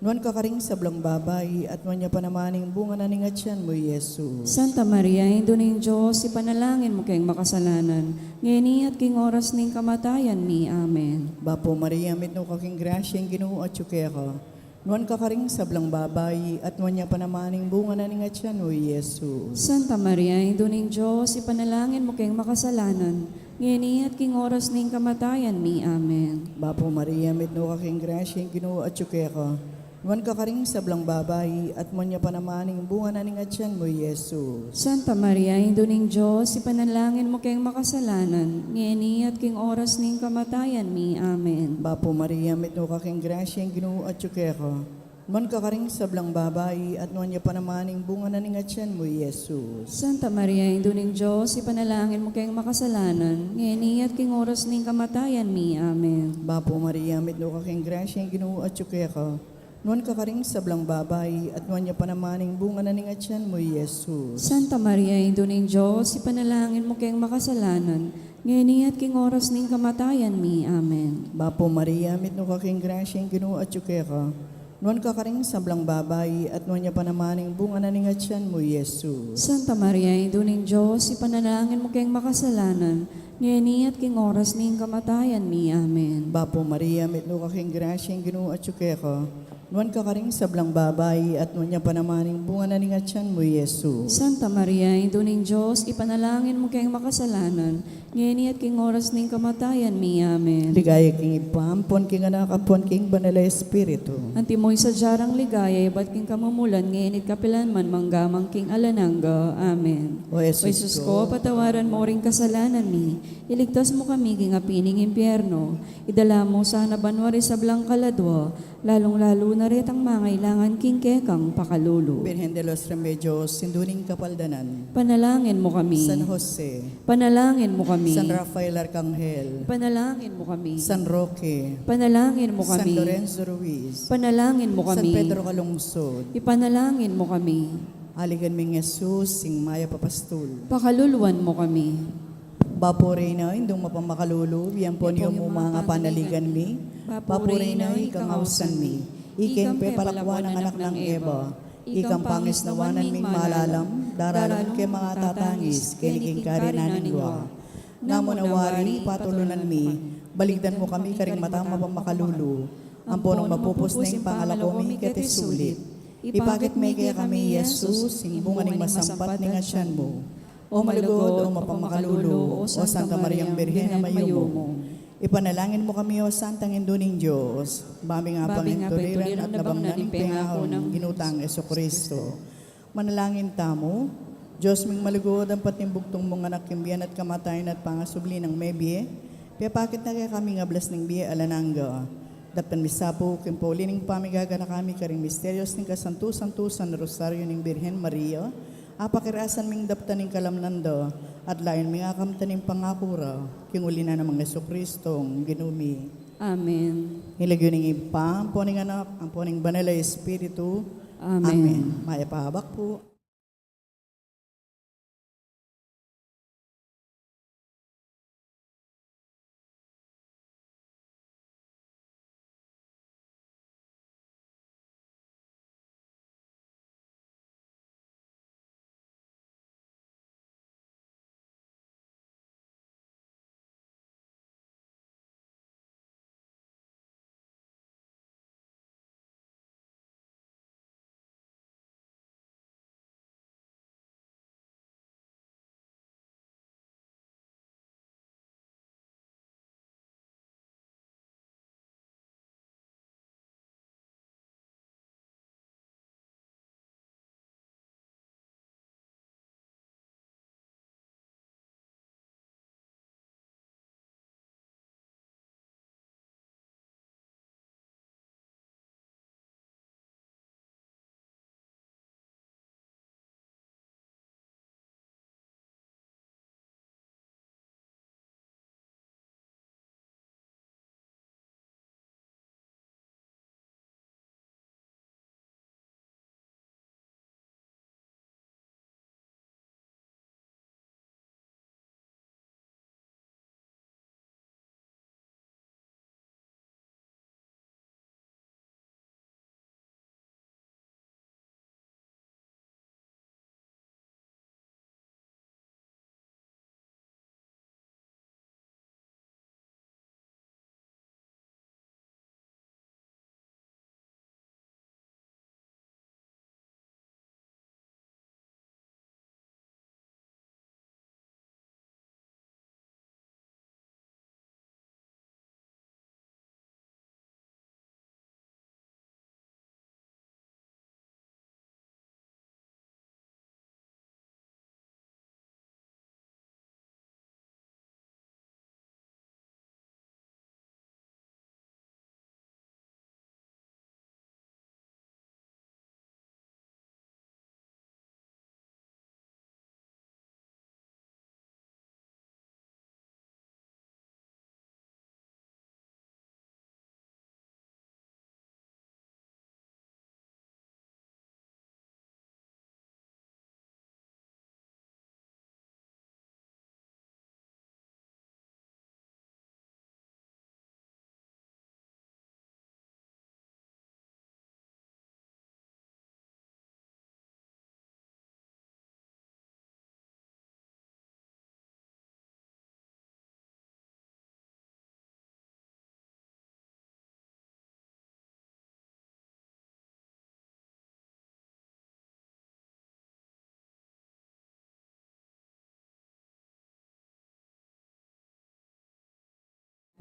[SPEAKER 1] Nuan ka karing sablang babay, at nuan niya panamaning bunga na ning atyan mo, Jesus.
[SPEAKER 2] Santa Maria, Indo ning Diyos, ipanalangin mo kayong makasalanan, ngeni at king oras ning kamatayan mi. Amen.
[SPEAKER 1] Bapo Maria, may to kaking grasyeng, ginuwa at syuke ka. Nuan ka karing sablang babay, at nuan niya panamaning bunga na ning atyan mo, Jesus.
[SPEAKER 2] Santa Maria, Indo ning Diyos, ipanalangin mo kayong makasalanan, ngeni at king oras ning kamatayan mi. Amen.
[SPEAKER 1] Bapo Maria, may to kaking grasyeng, ginuwa at syuke ka. Nuan ka karing sablang babay, at nuan niya panamaning bunga na ning atyan mo, Jesus.
[SPEAKER 2] Santa Maria, Indo ning Diyos, ipanalangin mo kayong makasalanan, ngeni at king oras ning kamatayan mi. Amen.
[SPEAKER 1] Bapo Maria, may to kaking grasyeng, ginuwa at syuke ka. Nuan ka karing sablang babay, at nuan niya panamaning bunga na ning atyan mo, Jesus.
[SPEAKER 2] Santa Maria, Indo ning Diyos, ipanalangin mo kayong makasalanan, ngeni at king oras ning kamatayan mi. Amen.
[SPEAKER 1] Bapo Maria, may to kaking grasyeng, ginuwa at syuke ka. Nuan ka karing sablang babay, at nuan niya panamaning bunga na ning atyan mo, Jesus.
[SPEAKER 2] Santa Maria, Indo ning Diyos, ipanalangin mo kayong makasalanan, ngeni at king oras ning kamatayan mi. Amen.
[SPEAKER 1] Bapo Maria, may to kaking grasyeng, ginuwa at syuke ka. Nuan ka karing sablang babay, at nuan niya panamaning bunga na ning atyan mo, Jesus.
[SPEAKER 2] Santa Maria, Indo ning Diyos, ipanalangin mo kayong makasalanan, ngeni at king oras ning kamatayan mi. Amen.
[SPEAKER 1] Bapo Maria, may to kaking grasyeng, ginuwa at syuke ka. Nuan ka karing sablang babay at nuan niya panamaning bunga na nga tiyan mo, Yesu.
[SPEAKER 2] Santa Maria, Ito ning Diyos, ipanalangin mo kayong makasalanan, ngayon at king oras ning kamatayan mi. Amen.
[SPEAKER 1] Ligaya king ipampon king anak apon king banala espiritu.
[SPEAKER 2] Antimoy sa jarang ligaya, ba't king kamumulan, ngayon at kapilan man manggamang king alanangga. Amen.
[SPEAKER 1] O
[SPEAKER 2] O Jesus ko, patawaran mo ring kasalanan mi, iligtas mo kami king apining impyerno, idala mo sa nabanwari sa blang kaladwa, lalong-lalo na rin ang mangailangan king kekang pakalulu.
[SPEAKER 1] Birhen de los Remedios, sinduning kapaldanan.
[SPEAKER 2] Panalangin mo kami.
[SPEAKER 1] San Jose,
[SPEAKER 2] Panalangin mo kami.
[SPEAKER 1] San Rafael Arcangel,
[SPEAKER 2] Panalangin mo kami.
[SPEAKER 1] San Roque,
[SPEAKER 2] Panalangin mo
[SPEAKER 1] San
[SPEAKER 2] kami.
[SPEAKER 1] Lorenzo Ruiz,
[SPEAKER 2] Panalangin mo
[SPEAKER 1] San
[SPEAKER 2] kami.
[SPEAKER 1] Pedro Calungsod,
[SPEAKER 2] Ipanalangin mo kami.
[SPEAKER 1] aligan ming Jesus, sing maya papastul.
[SPEAKER 2] Pakaluluan mo kami.
[SPEAKER 1] Bapore na, indong mapamakalulu, yan po niyo mo mga panaligan mi. Bapore na, ikangawsan mi. Iken pe palakwan ang anak ng Eva. Ikang pangis na wanan ming malalam, daralan ke mga tatangis, kiniking karinanin wa. Namo nawari, patulunan mi, baligdan mo kami karing mata mapamakalulu. Ang punong mapupos na yung pangalaw mi ketisulit. Ipakit may kaya kami, Jesus, sing bunga ning masampat ning asyan mo. O malugod, o mapamakalulu, o Santa Mariang Birhen na mayo mo. Ipanalangin mo kami, o Santang Induning Diyos, bami nga pang intuliran at nabangnan ng pengahon ng ginutang Esokristo. Manalangin tamo, Diyos ming malugod ang patimbugtong mong anak kimbiyan at kamatayan at pangasubli ng mebye, piyapakit na kaya kami nga blas ng biye alanangga. Daptan misapo, kimpoli ning pamigaga na kami karing misterios ning kasantu-santusan na rosaryo ning Birhen Maria, apakirasan ming daptan ning kalamnando, at lain ming akamtan ning pangakura, kinguli na namang Jesucristong ginumi.
[SPEAKER 2] Amen.
[SPEAKER 1] Hilagyo ning ipa, ang poning anak, ang poning banala espiritu.
[SPEAKER 2] Amen.
[SPEAKER 1] Maya pahabak po.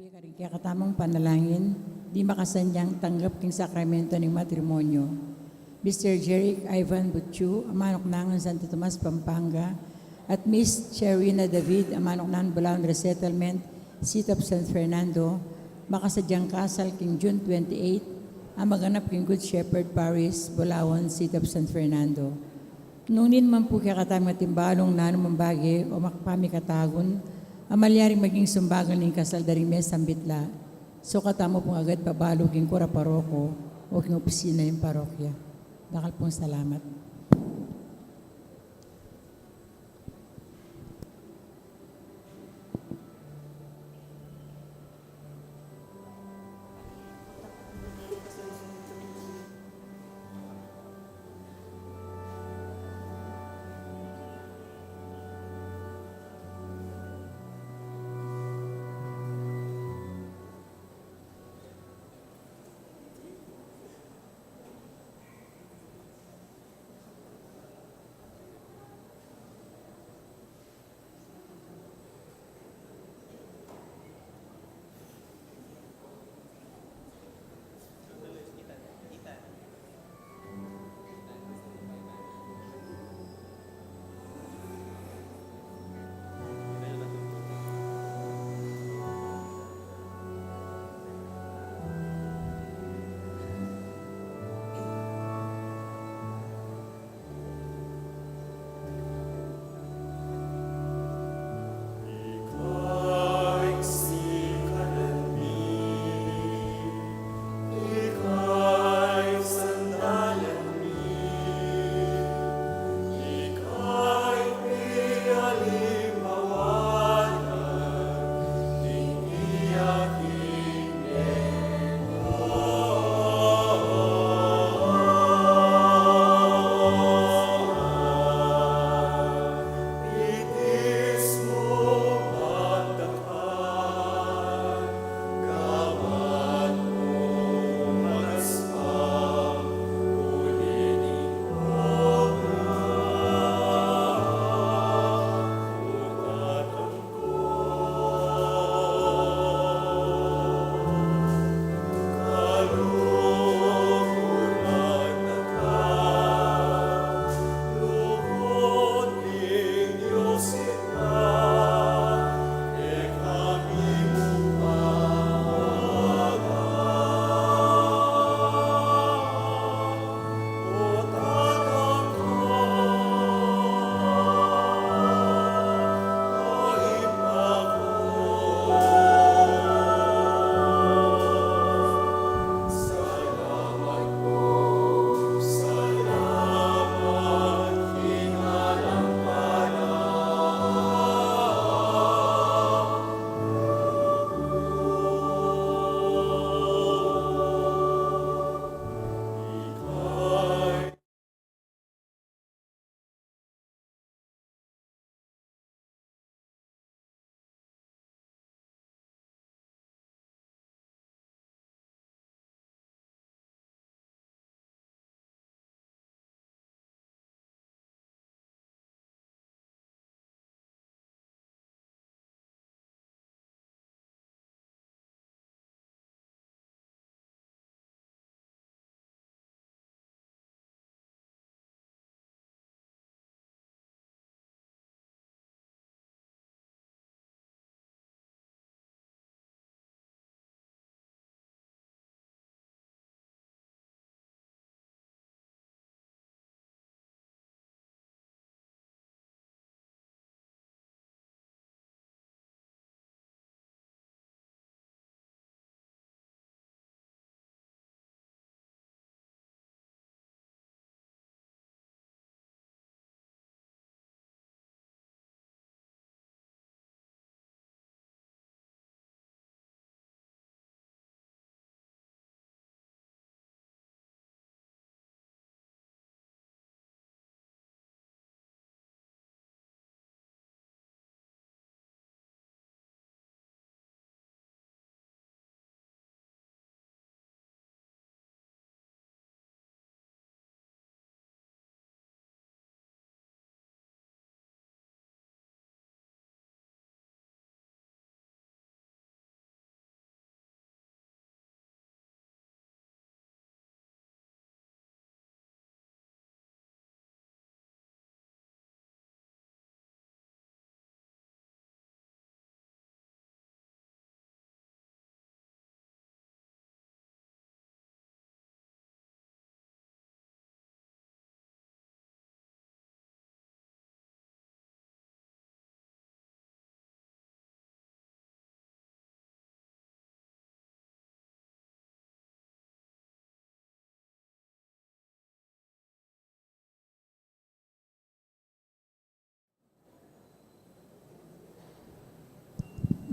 [SPEAKER 3] Grabe ka rin kaya katamang panalangin, di makasanyang tanggap king sakramento ng matrimonyo. Mr. Jeric Ivan Butchu, Amanok Nangan Santo Tomas, Pampanga, at Miss Cherina David, Amanok Nangan Bulaon Resettlement, Seat of San Fernando, makasadyang kasal king June 28, ang maganap king Good Shepherd Parish, Bulaon, Seat of San Fernando. Nunin man po kaya katamang timbalong nanumambagi o makapami katagon, amalyaring maging sumbagan ng kasal daring mes sambitla. So katamo pong agad pabalogin ko paroko o king opisina yung parokya. Dakal pong salamat.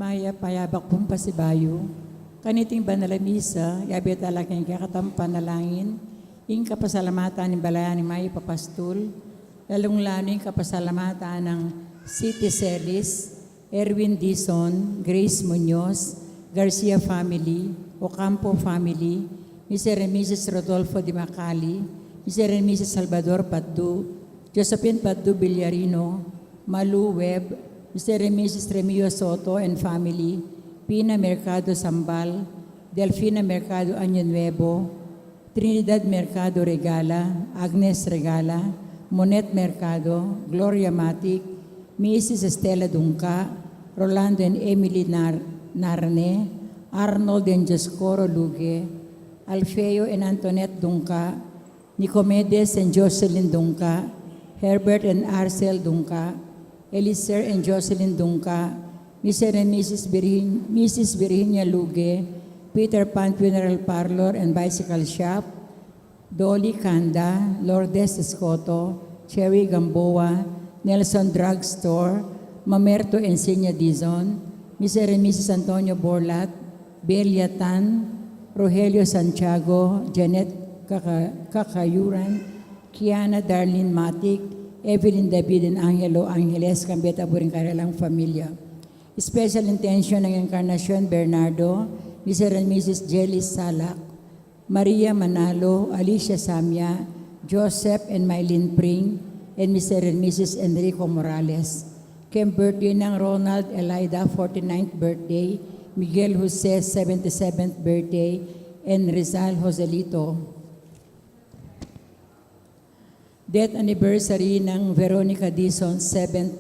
[SPEAKER 3] Maya payabak pong pasibayo, kaniting banal na misa, yabi talaking kakatampan na langin, ing kapasalamatan ng balayan ni Maya Papastul, lalong-lalo yung kapasalamatan ng City Celis, Erwin Dizon, Grace Munoz, Garcia family, Ocampo family, Mr. and Mrs. Rodolfo Di Macali, Mr. and Mrs. Salvador Paddu, Josephine Paddu Villarino, Malu Webb, Mr. and Mrs. Remio Soto and family, Pina Mercado Sambal, Delfina Mercado Año Nuevo, Trinidad Mercado Regala, Agnes Regala, Monet Mercado, Gloria Matic, Mrs. Estela Dungka, Rolando and Emily Narne, Arnold and Joscoro Luge, Alfeo and Antoinette Dungka, Nicomedes and Jocelyn Dungka, Herbert and Arcel Dungka, Eliser and Jocelyn Dungka, Mr. and Mrs. Virginia Luge, Peter Pan Funeral Parlor and Bicycle Shop, Dolly Kanda, Lourdes Escoto, Cherry Gamboa, Nelson Drug Store, Mamerto Encinia Dizon, Mr. and Mrs. Antonio Borlat, Belia Tan, Rogelio Santiago, Janet Kakayuran, Kiana Darlene Matic, Evelyn David and Angelo Angeles, kambeta po rin kanilang pamilya. Special intention ng Encarnacion Bernardo, Mr. and Mrs. Jelly Salak, Maria Manalo, Alicia Samia, Joseph and Mylene Pring, and Mr. and Mrs. Enrico Morales. Kaya birthday ng Ronald Elida, 49th birthday, Miguel Jose, 77th birthday, and Rizal Joselito. Death anniversary ng Veronica Dizon, 7th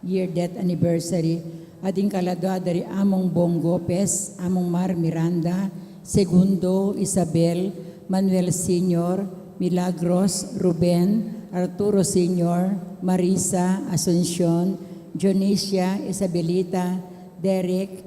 [SPEAKER 3] year death anniversary. Ading kaladwa dari Among Bongo Pes, Among Mar Miranda, Segundo Isabel, Manuel Sr., Milagros, Ruben, Arturo Sr., Marisa, Asuncion, Jonicia, Isabelita, Derek,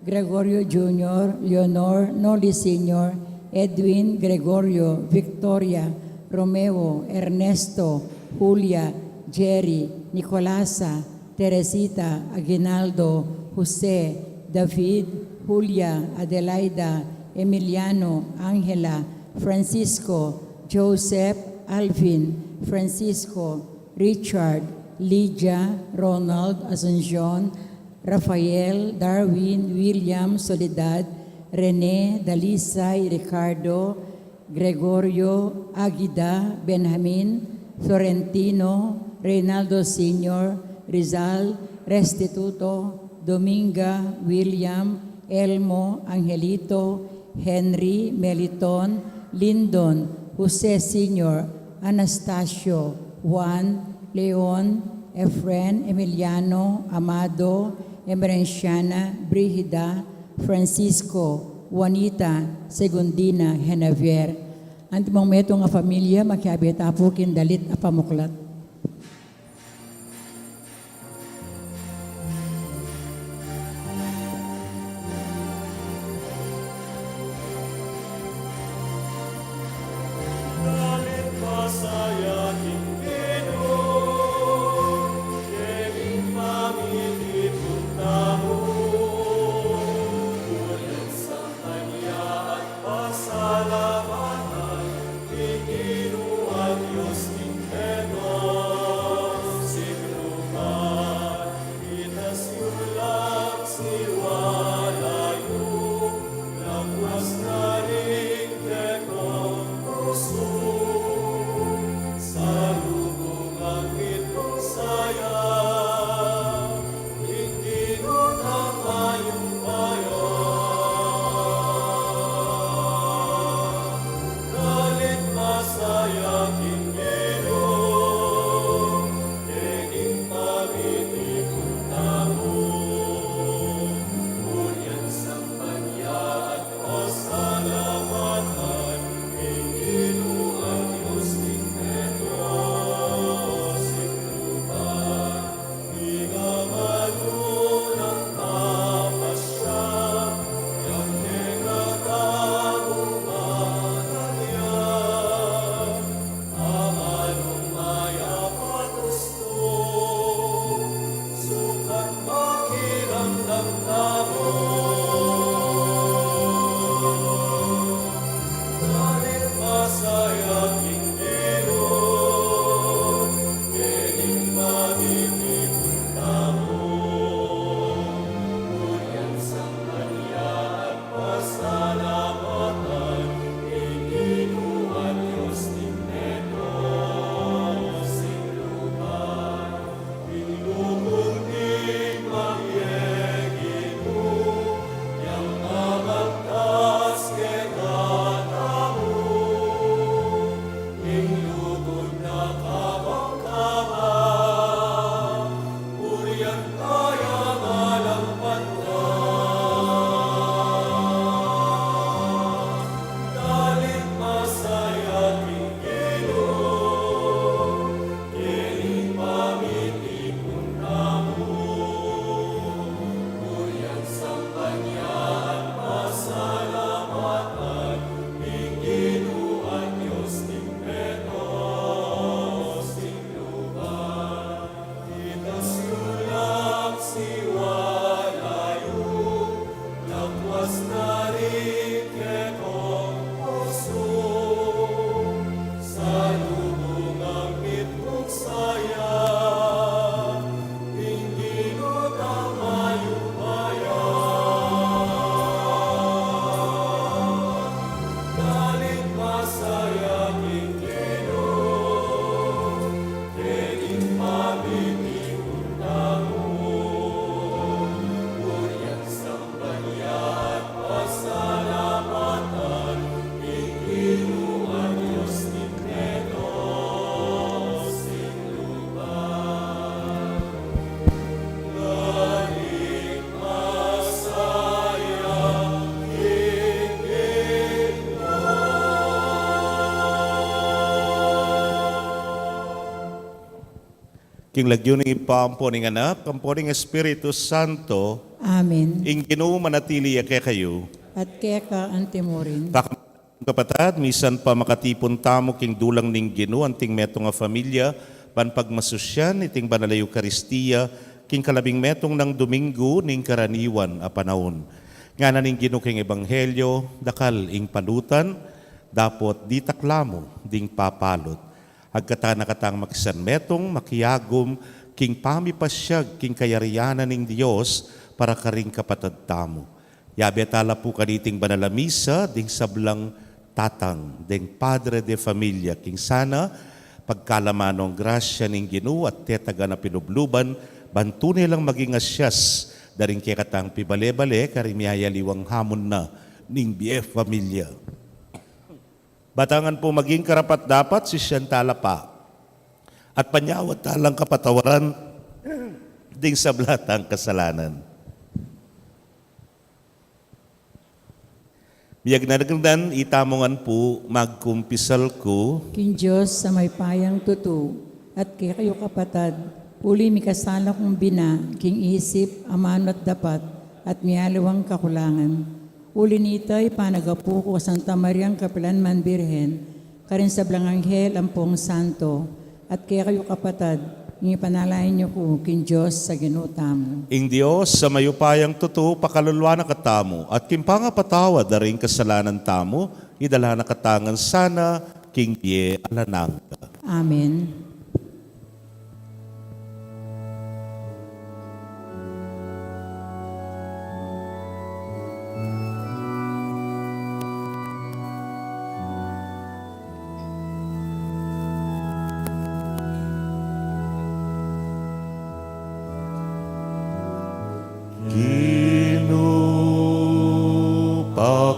[SPEAKER 3] Gregorio Jr., Leonor, Noli Sr., Edwin, Gregorio, Victoria, Romeo, Ernesto, Julia, Jerry, Nicolasa, Teresita, Aguinaldo, Jose, David, Julia, Adelaida, Emiliano, Angela, Francisco, Joseph, Alvin, Francisco, Richard, Lydia, Ronald, Asuncion, Rafael, Darwin, William, Soledad, Rene, Dalisay, Ricardo, Gregorio, Aguida, Benjamin, Florentino, Reynaldo Sr., Rizal, Restituto, Dominga, William, Elmo, Angelito, Henry, Meliton, Lindon, Jose Sr., Anastasio, Juan, Leon, Efren, Emiliano, Amado, Emerenciana, Brigida, Francisco, Juanita, Segundina, Genevier. Ang timong meto nga pamilya, makiabita po kindalit a pamuklat.
[SPEAKER 4] Pasalamatan, ikinuan Diyos in heaven. King lagyo ng ipampo ng anak, kampo ng Espiritu Santo,
[SPEAKER 3] Amen.
[SPEAKER 4] ing Ginoo manatili ake kayo.
[SPEAKER 3] At kaya ka antemorin.
[SPEAKER 4] Kapatad, misan pa makatipon tamo king dulang ning Ginoo anting metong nga familia, panpagmasusyan iting banal na Eucharistia, king kalabing metong ng Domingo ning karaniwan a panahon. Nga na ning Ginoo king Ebanghelyo, dakal ing palutan, dapot di taklamo ding papalot. Agkata nakatang makisan metong makiyagom king pamipasyag king kayarianan ning Dios para karing kapatad tamo. Yabi atala po kaniting banal na misa ding sablang tatang ding Padre de Familia king sana pagkalamanong grasya ning Ginoo at tetaga na pinubluban bantunay lang maging asyas daring kay katang pibale-bale karimiyaya liwang hamon na ning BF Familia. Batangan po maging karapat-dapat si Siyantala pa at panyawat talang kapatawaran ding sablatang kasalanan. Biyag na nagandaan, itamongan po magkumpisal ko.
[SPEAKER 3] King Diyos sa may payang tutu, at kaya kayo kapatad, uli mi kasala kong bina, king isip, amano at dapat, at miyalawang kakulangan. Uli nito'y panagapu ko Santa Mariang Kapilanman Birhen, karin sa Blanganghel Ampong Santo, at kaya kayo kapatad, panalain niyo ko, king Diyos sa ginutamo.
[SPEAKER 4] Ing Diyos sa mayupayang totoo pakalulwa na katamo at kimpanga patawad na rin kasalanan tamo, idala na katangan sana, king Pie alanang.
[SPEAKER 3] Amen.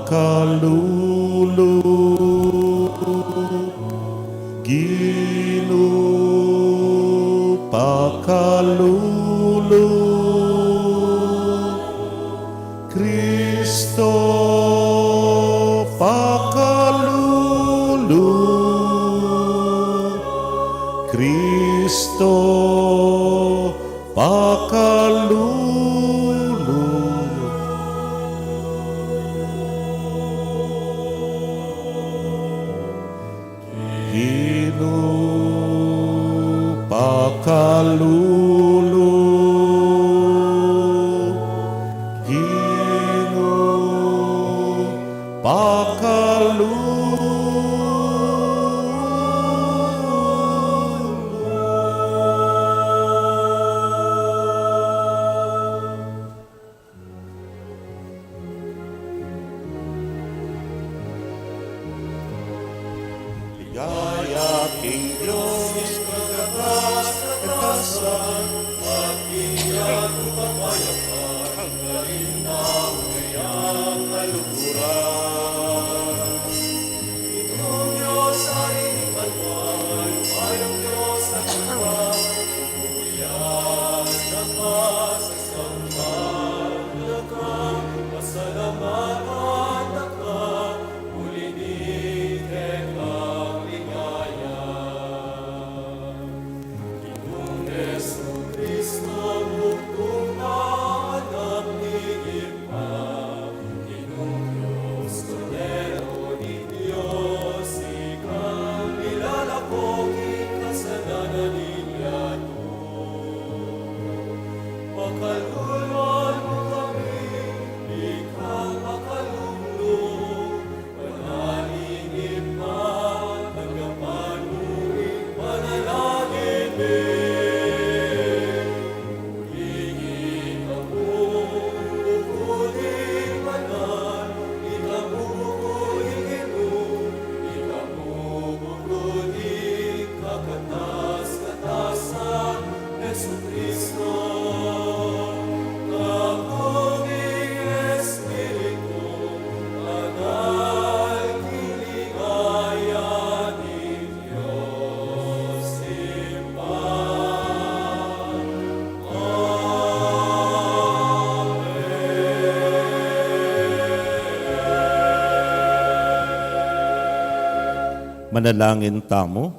[SPEAKER 4] Pakalulu, Gino pakalulu, Kristo pakalulu, Kristo pakalulu. Pakalulu, Gino, ligaya king Diyos, kagatas, katasan, at iyan upapayakan, kalinawi ang kaluguran. Itong Diyos ay ipanwan, payang Diyos na kumpan, uyan ng masasampan, lakang pasalamatan na ka, ulinig kekang ligaya. Ginoong Jesu-Cristo, bugtong maanak ni Ipa, Ginoong Diyos, Cordero ni Diyos, ikang nilalakok, kasalanan ninyato. Pakaluluan mo kami, ikang makalulong, panalingin man, pagkapanuing panalangin din. Hingin ako, bukuling manan, ikabukuling ino, ikabukuling kakatas-katasan, Jesu-Cristo. Kaguming Espiritu, banal kiligaya ni Diyos simpan. Manalangin tamo.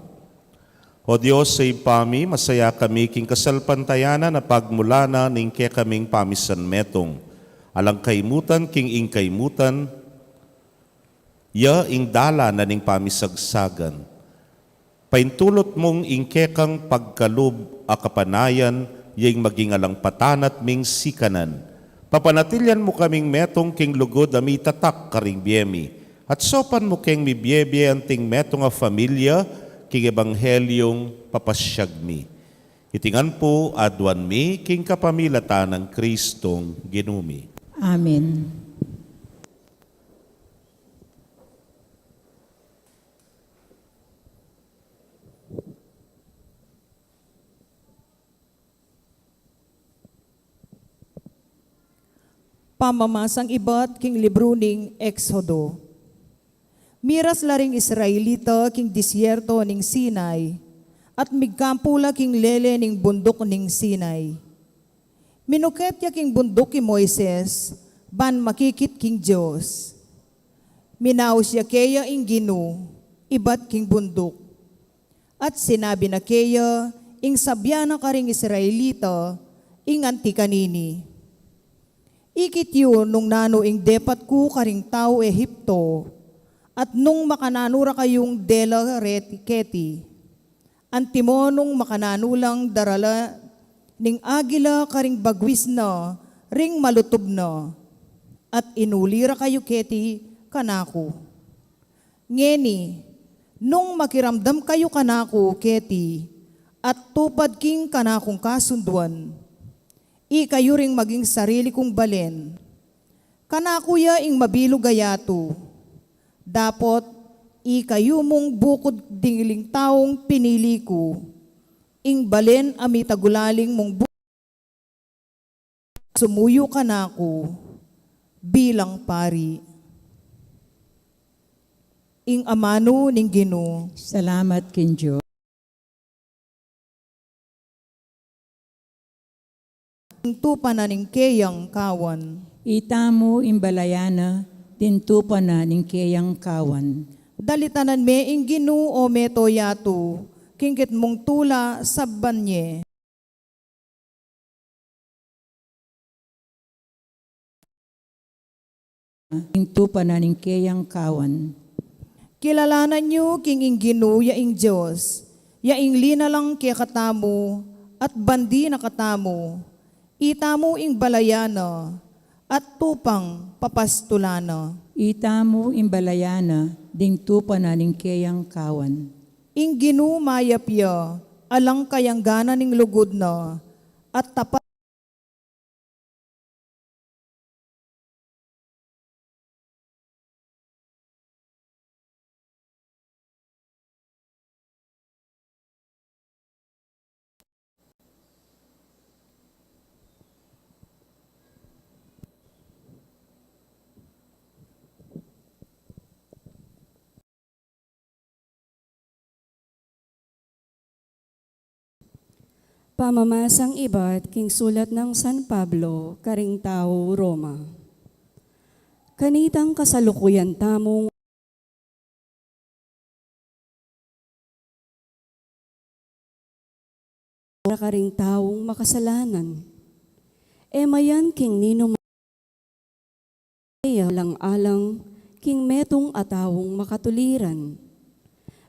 [SPEAKER 4] O Diyos, sa ipami, masaya kami king kasalpantayanan na pagmulana ning ke kaming pamisan metong. Alang kaimutan king ing kaimutan, ya ing dala na ning pamisagsagan. Paintulot mong ing kekang pagkalub a kapanayan, yaing maging alang patanat ming sikanan. Papanatilyan mo kaming metong king lugod ami tatak karing biyemi. At sopan mo keng mi biyebye anting metong a familia, king ebanghelyong papasyagmi. Itingan po adwan mi king kapamilatan ng Kristong ginumi.
[SPEAKER 3] Amen.
[SPEAKER 5] Pamamasang ibat king libro ning Exodo. Miras laring Israelita king disyerto ning Sinai, at migkampula king lele ning bundok ning Sinai. Minuket ya king bundok ki Moises, ban makikit king Diyos. Minaos ya keya ing Gino, ibat king bundok. At sinabi na keya, ing sabyana karing Israelita, ing antikanini. Ikit yun nung nano ing depat ku karing tao Ehipto, at nung makananura kayong dela keti, antimo nung makananulang darala ning agila karing bagwis na, ring malutob na, at inulira kayo keti kanako. Ngeni, nung makiramdam kayo kanako keti, at tupad king kanakong kasunduan, kayo ring maging sarili kong balen. Kanakuya ing mabilo gayato. Dapot, kayo mong bukod dingiling taong pinili ko. Ing balen ami tagulaling mong bukod. Sumuyo kanako bilang pari. Ing amano ning Ginoo.
[SPEAKER 3] Salamat kin Diyos.
[SPEAKER 5] Tupa na ning keyang kawan.
[SPEAKER 3] Itamu imbalayana, tintupa na ning keyang kawan.
[SPEAKER 5] Dalitanan me ing Ginoo o meto yato, kingkit mong tula sabban nye.
[SPEAKER 3] Tintupa na ning keyang kawan.
[SPEAKER 5] Kilalanan nyo king ing Ginoo ya ing Diyos, ya ing lina lang kaya katamo, at bandi na katamo. Itamo ing balayana, at tupang papastulana.
[SPEAKER 3] Itamu imbalayana, ding tupa na ning keyang kawan.
[SPEAKER 5] Ing Ginoo mayapya, alang kayang gana ning lugod na, at tapat
[SPEAKER 2] Pamamasang ibat king sulat ng San Pablo, karing tao Roma. Kanitang kasalukuyan tamong karing taong makasalanan. Mayan king nino lang alang king metong atawong makatuliran.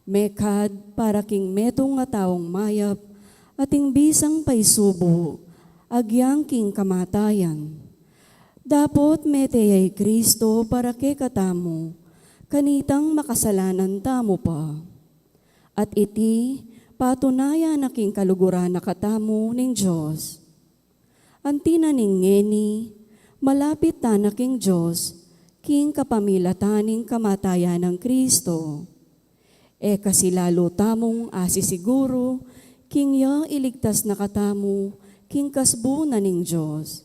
[SPEAKER 2] Mekad para king metong atawong mayap ating bisang paisubo, agyang king kamatayan. Dapot meteyay Kristo para ke katamo, kanitang makasalanan tamo pa. At iti patunayan na king kaluguran na katamo ning Diyos. Antina ning ngeni, malapit ta na king Diyos, king kapamilataning kamatayan ng Kristo. Kasi lalo tamong asisiguro, king ya iligtas na katamo, king kasbo na ning Diyos.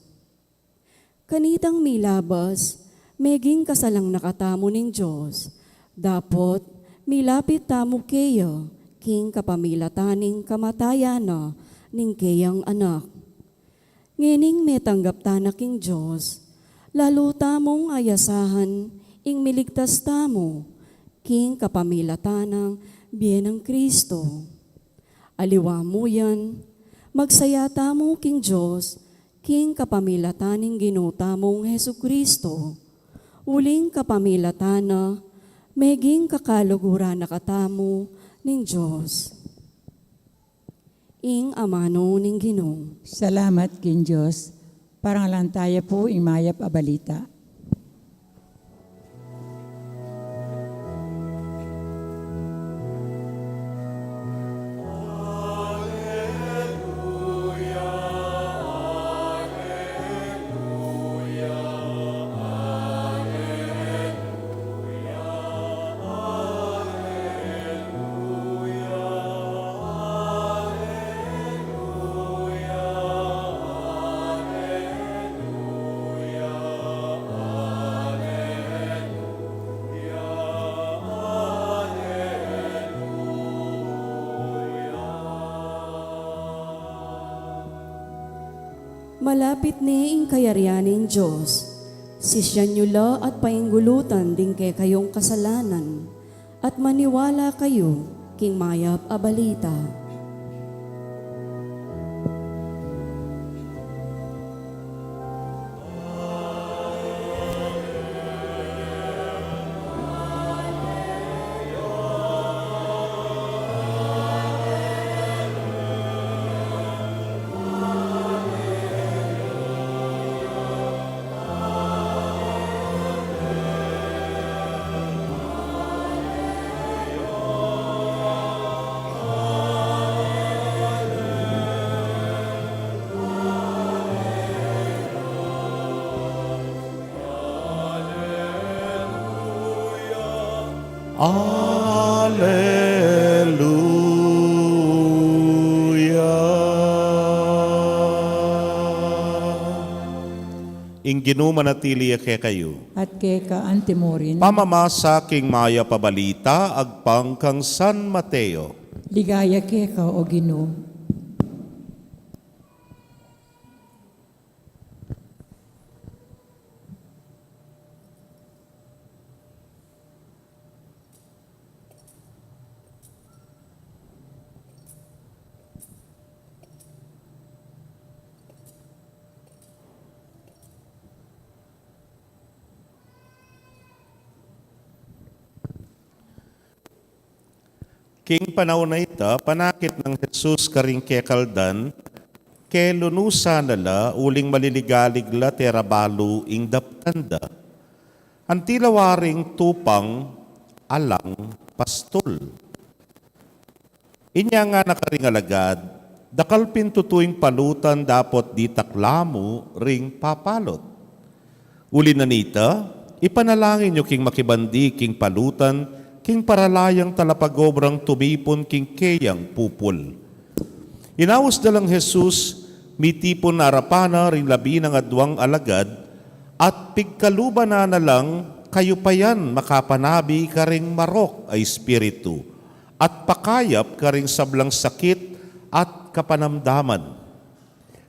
[SPEAKER 2] Kanitang milabas, meging kasalang nakatamo ning Diyos. Dapot, milapit tamo keya, king kapamilataning kamatayana, ning keyang anak. Ngening metanggap ta na king Diyos, lalo tamong ayasahan, ing miligtas tamo, king kapamilatanang biyenang Kristo. Aliwa mo yan, magsayata mo king Diyos, king kapamilataning ginuta mong Hesu Kristo. Uling kapamilatana, meging kakalugura na katamo ning Diyos. Ing amano ning Ginoo.
[SPEAKER 3] Salamat kin Diyos. Parang lang tayo po imayap a balita.
[SPEAKER 2] Malapit ni ing kayaryanin Diyos, sisyan nyo la at painggulutan din kay kayong kasalanan, at maniwala kayo king mayap a balita.
[SPEAKER 4] Alleluia. Ing manatili kay kayo.
[SPEAKER 3] At kay ka antimorin,
[SPEAKER 4] Pamamasa king maya pabalita agpang kang San Mateo.
[SPEAKER 3] ligaya kay ka o Ginoo.
[SPEAKER 4] King panahon na ita, panakit ng Jesus karing kekaldan, ke lunusa nala uling maliligalig la terabalu ing daptanda. Antilawaring tupang alang pastol. Inya nga nakaringalagad, dakal pintutuing palutan dapot di taklamu ring papalot. Uli na nita, ipanalangin nyo king makibandi king palutan, king paralayang talapagobrang tumipon king keyang pupul. Inawas na lang Jesus, mitipon na arapana ring labi ng adwang alagad, at pigkaluba na lang kayo pa yan makapanabi ka ring marok ay espiritu, at pakayap ka ring sablang sakit at kapanamdaman.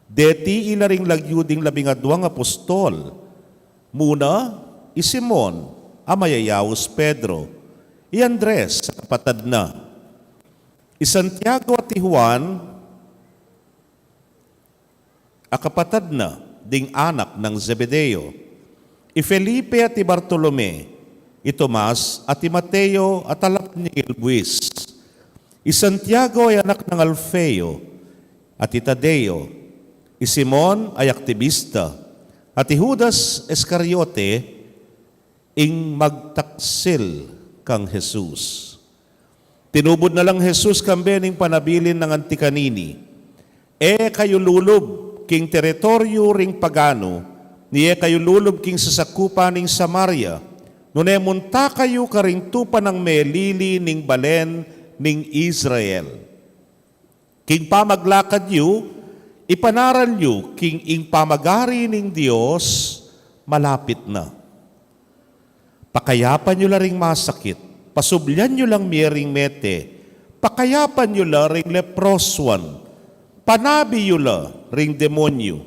[SPEAKER 4] Deti ila ring lagyuding labing adwang apostol, muna Simon, amayayawos Pedro, Andres, kapatad na, Santiago at Juan, kapatad na, ding anak ng Zebedeo, Felipe at Bartolome, Tomas at Mateo at alap ni Ilbuis, Santiago ay anak ng Alfeo at Tadeo, Simon ay aktivista, at Judas Iscariote, ing magtaksil kang Jesus. Tinubod na lang Jesus kambening panabilin ng antikanini. Kayo lulob king teritoryo ring pagano, niye kayo lulob king sasakupan ning Samaria, nune munta kayo karing tupa ng melili ning balen ning Israel. King pamaglakad yu, ipanaral yu king ing pamagari ning Dios malapit na. Pakayapan nyo la ring masakit, pasublyan nyo lang miring mete, pakayapan nyo la ring leproswan, panabi nyo la ring demonyo.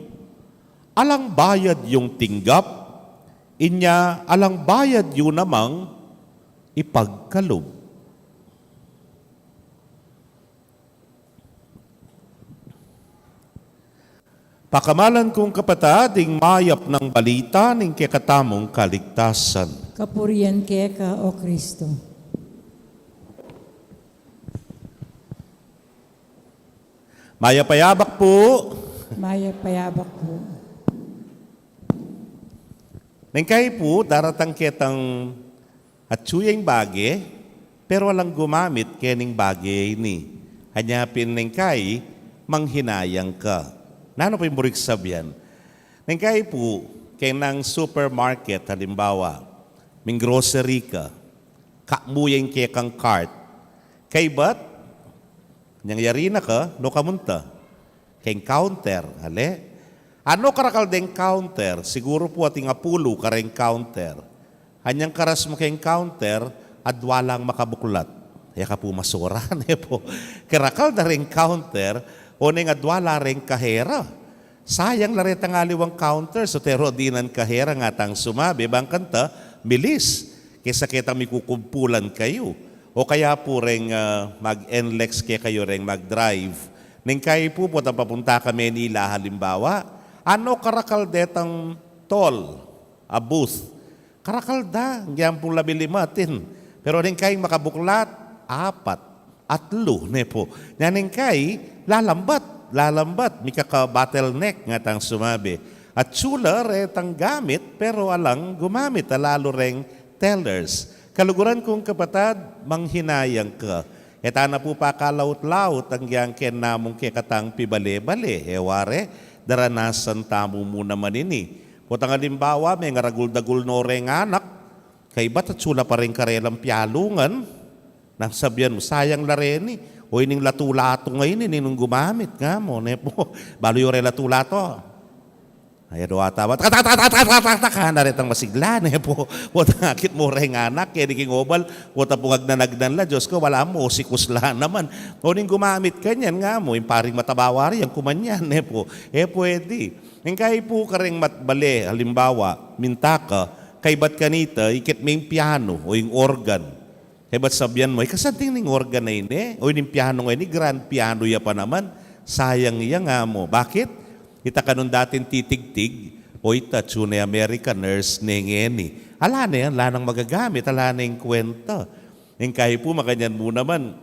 [SPEAKER 4] Alang bayad yung tinggap, inya alang bayad yun namang ipagkalob. Pakamalan kong kapatad, ing mayap ng balita ning kekatamong kaligtasan.
[SPEAKER 3] Kapurian keka, O Kristo.
[SPEAKER 4] Mayapayabak po.
[SPEAKER 3] Maya payabak po.
[SPEAKER 4] Nengkay po, daratang ketang at suyang bage, pero walang gumamit kening bage ni. Hanyapin nengkay, manghinayang ka. Nano po yung burik sabihan? Nengkay po, kenang supermarket, halimbawa, ming grocery ka, kakmuyang kekang cart, kay ba't, nangyari na ka, no kamunta, keng counter, hale? Ano karakal deng counter? Siguro po ating apulo kareng counter. Hanyang karas mo keng counter, adwalang makabuklat. Kaya ka po masuran, po. Karakal na ring counter, o neng adwala ring kahera. Sayang laretang aliwang counter, so tero dinan kahera nga tang sumabi, bang kanta, bilis. Kesa kitang mikukumpulan kayo. O kaya po ring mag-NLEX kayo ring mag-drive. Neng kayo po po papunta ka Manila halimbawa, ano karakal detang toll, a booth? Karakal da, ngayon pong labilimatin. Pero neng kayo makabuklat, 4, 3, nepo. Neng kayo, lalambat, may kaka-bottleneck nga tang sumabi. At sula retang gamit, pero alang gumamit, lalo ring tellers. Kaluguran kong kapatad, manghinayang ka. Eta na po pa kalaut-laut ang yangken namong kekatang pibale-bale. Heware, daranasan tamo mo naman ini. Kutang halimbawa, may ngaragul-dagul no reng anak, kay ba't at sula pa rin karelang piyalungan, nang sabihan mo, sayang lareni, o ining latulato ngayon, ining gumamit nga mo, nepo, balo yung latulato. Ay, doa tawat. Na rin ang masigla. Po. Wata ngakit mo rin anak. Kaya naging obal. Wata pungag na nagdanla. Diyos ko, wala mo. Sikusla naman. O ning gumamit ka niyan nga mo. Yung paring matabawari. Yung kumanyan. Po. Pwede. Yung kaya po ka rin matbali. Halimbawa, minta ka. Kay ba't kanita, ikit may piano o yung organ. Kaya ba't sabihan mo, kasanting ning organ na ini. O yung piano nga ini, grand piano ya pa naman. Sayang iya nga mo. Bakit? Ita kanun datin titig-tig, o ita tsunay Americaners nengeni. Ala na yan, lanang magagamit, ala na yung kwenta. Yung kayo po, makanyan mo naman,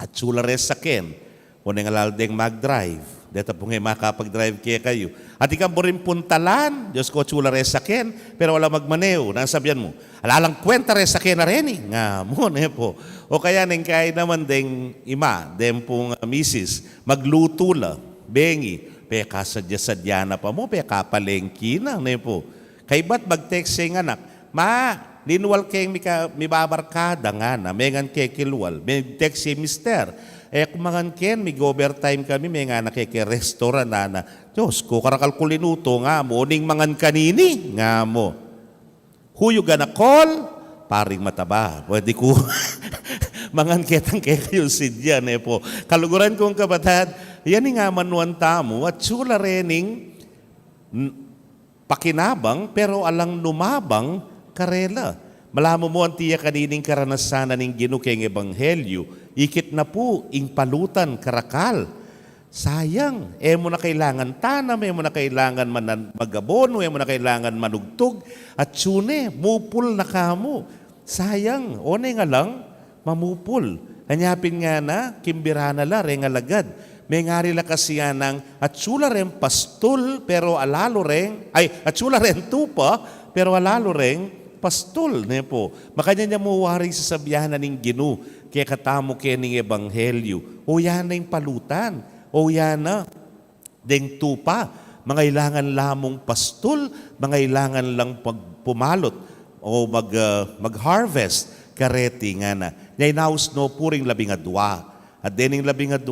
[SPEAKER 4] at sulares sa ken, o nang alaldeng mag-drive. Dito po ngayon makapag-drive kaya kayo. At ikang mo rin puntalan, Diyos ko, sulares sa ken, pero wala magmaneo. Nang sabihan mo, alalang kwenta res sa ken na rin eh. Nga mo, po. O kaya nang kaya naman deng ima, deng pong misis, magluto la, bengi, peka sadya-sadya na pa mo, peka palengki na, po. Kay ba't mag-text siya anak, ma, linwal kayong mi babarkada nga na, may ngan kay kilwal, may text siya mister, kumangan ken, may overtime kami, may nga na kay restaurant na, Diyos ko, karakalkulinuto nga mo, ning mangan kanini, nga mo. Who you gonna call? Paring mataba, pwede ko, mangan ketang kayo sidya, po. Kaluguran kong kapatad, yan nga manuan tamo at sula rening pakinabang pero alang numabang karela. Malamo mo ang tiya kanining karanasan ng ginukeng ebanghelyo, ikit na po ing palutan karakal. Sayang, mo na kailangan tanam, mo na kailangan magabono, mo na kailangan manugtog, at sune, mupul na kamo. Sayang, nga lang, mamupul. Hanyapin nga na, kimbira na la, rengalagad. May ngari la kasi yanang at sula rin pastol pero alalo rin, at sula rin tupa pero alalo rin pastol. Po. Makanya niya mo waring sasabihan na ning ginu kaya katamo kaya ning ebanghelyo. O yan na yung palutan. O yan na ding tupa. Mangailangan lamong pastol, mangailangan lang pumalot o mag-harvest kareti nga na. Nyay naus no puring 12. At dening 12,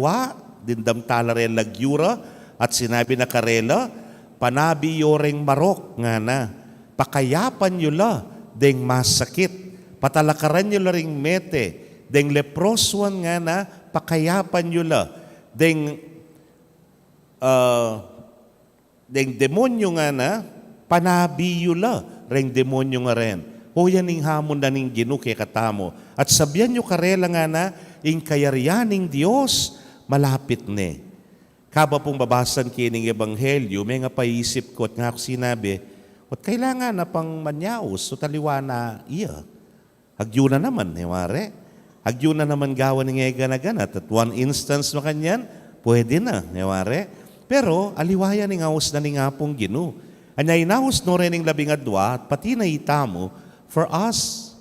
[SPEAKER 4] dindam talare lagyura at sinabi na karela, panabi yoreng marok nga na, pakayapan nyo la, deng masakit, patalakaran nyo la ring mete, deng leproswan nga na, pakayapan nyo la, deng demonyo nga na, panabi nyo la, ring demonyo nga rin. O yan ning hamon na ning ginu kay katamo. At sabihan nyo karela nga na, ing kayarianing Diyos, malapit ne. Kaba pong babasan kining ebanghelyo, may nga paisip ko at nga ako sinabi, at kailangan na pang manyaos, so taliwa na iya. Agyo na naman, ware. Agyo na naman gawa ng ganaganat. At one instance na kanyan, pwede na, ware. Pero aliwaya ning aos na ning apong Ginoo. Anya inaos no rin ng 12 at pati na itamo for us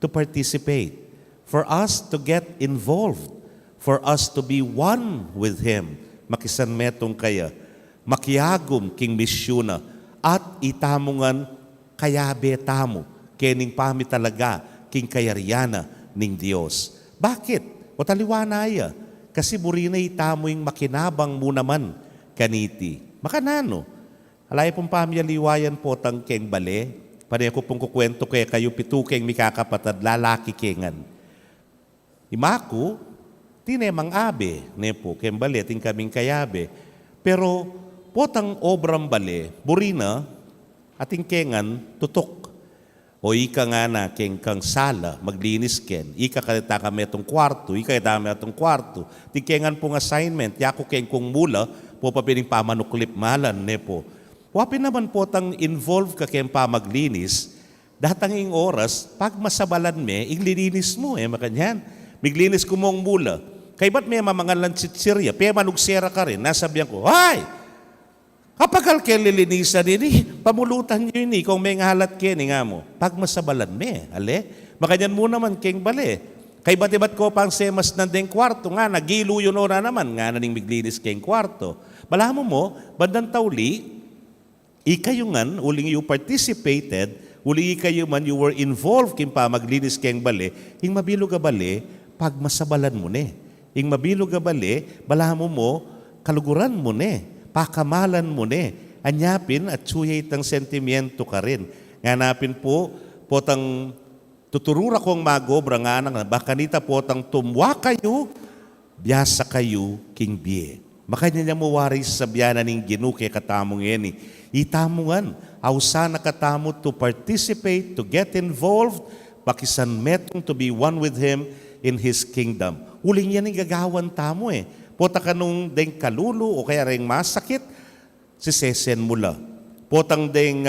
[SPEAKER 4] to participate, for us to get involved, for us to be one with Him. Makisan metong kaya, makiagom king misyuna, at itamungan kayabe tamo, kening pami talaga, king kayaryana ning Dios. Bakit? O taliwanaya, kasi buri na itamo yung makinabang mo naman kaniti. Makanano? Alay pong pamiyaliwayan po tang keng bale, panay ko pong kukwento kaya kayo pitukeng mikakapatad lalaki kengan. Imaku, tinemang abe, nepo, kembale, ting kaming kayabe. Pero, potang obrang bale, burina, ating kengan, tutok. O ika nga na, keng kang sala, maglinis ken. Ika kalita kami itong kwarto, ika itame itong kwarto. Ting kengan pong assignment, yako keng kong mula, po papiling pamanuklip malan, nepo. Wapin naman potang involve ka keng pamaglinis, datang ing oras, pag masabalan me, iglilinis mo, makanyan. Miglinis ko mong mula. Kay ba't may mamangalan tsitsirya? Paya manugsera ka rin. Nasabihan ko, ay! Kapag kayo lilinisan ini, pamulutan nyo ini kung may ngahalat kini nga mo. Pag masabalan me, ale? Makanyan mo naman keng bale. Kay ba't iba't ko pang semas ng deng kwarto nga, nagilo yun na naman nga na ning miglinis keng kwarto. Balamo mo, bandang tauli, ikayo ngan, uling you participated, uling ikayo man you were involved kin pa maglinis keng bale, yung mabilog ka bale, pag masabalan mo ne. Yung mabilog ka bale, balamo mo, kaluguran mo ne, pakamalan mo ne, anyapin at suyay tang sentimiento ka rin. Nganapin po, potang tuturura kong magobra nga nang baka nita potang tumwa kayo, biyasa kayo king biye. Makanya niya mo waris sa biyana ning Ginoo kay katamong eni. Itamungan, awsa na katamo to participate, to get involved, pakisan metong to be one with Him in His kingdom. Uling yan ang gagawan tamo Pota ka nung deng kalulu o kaya ring masakit, si sesen mula. Potang deng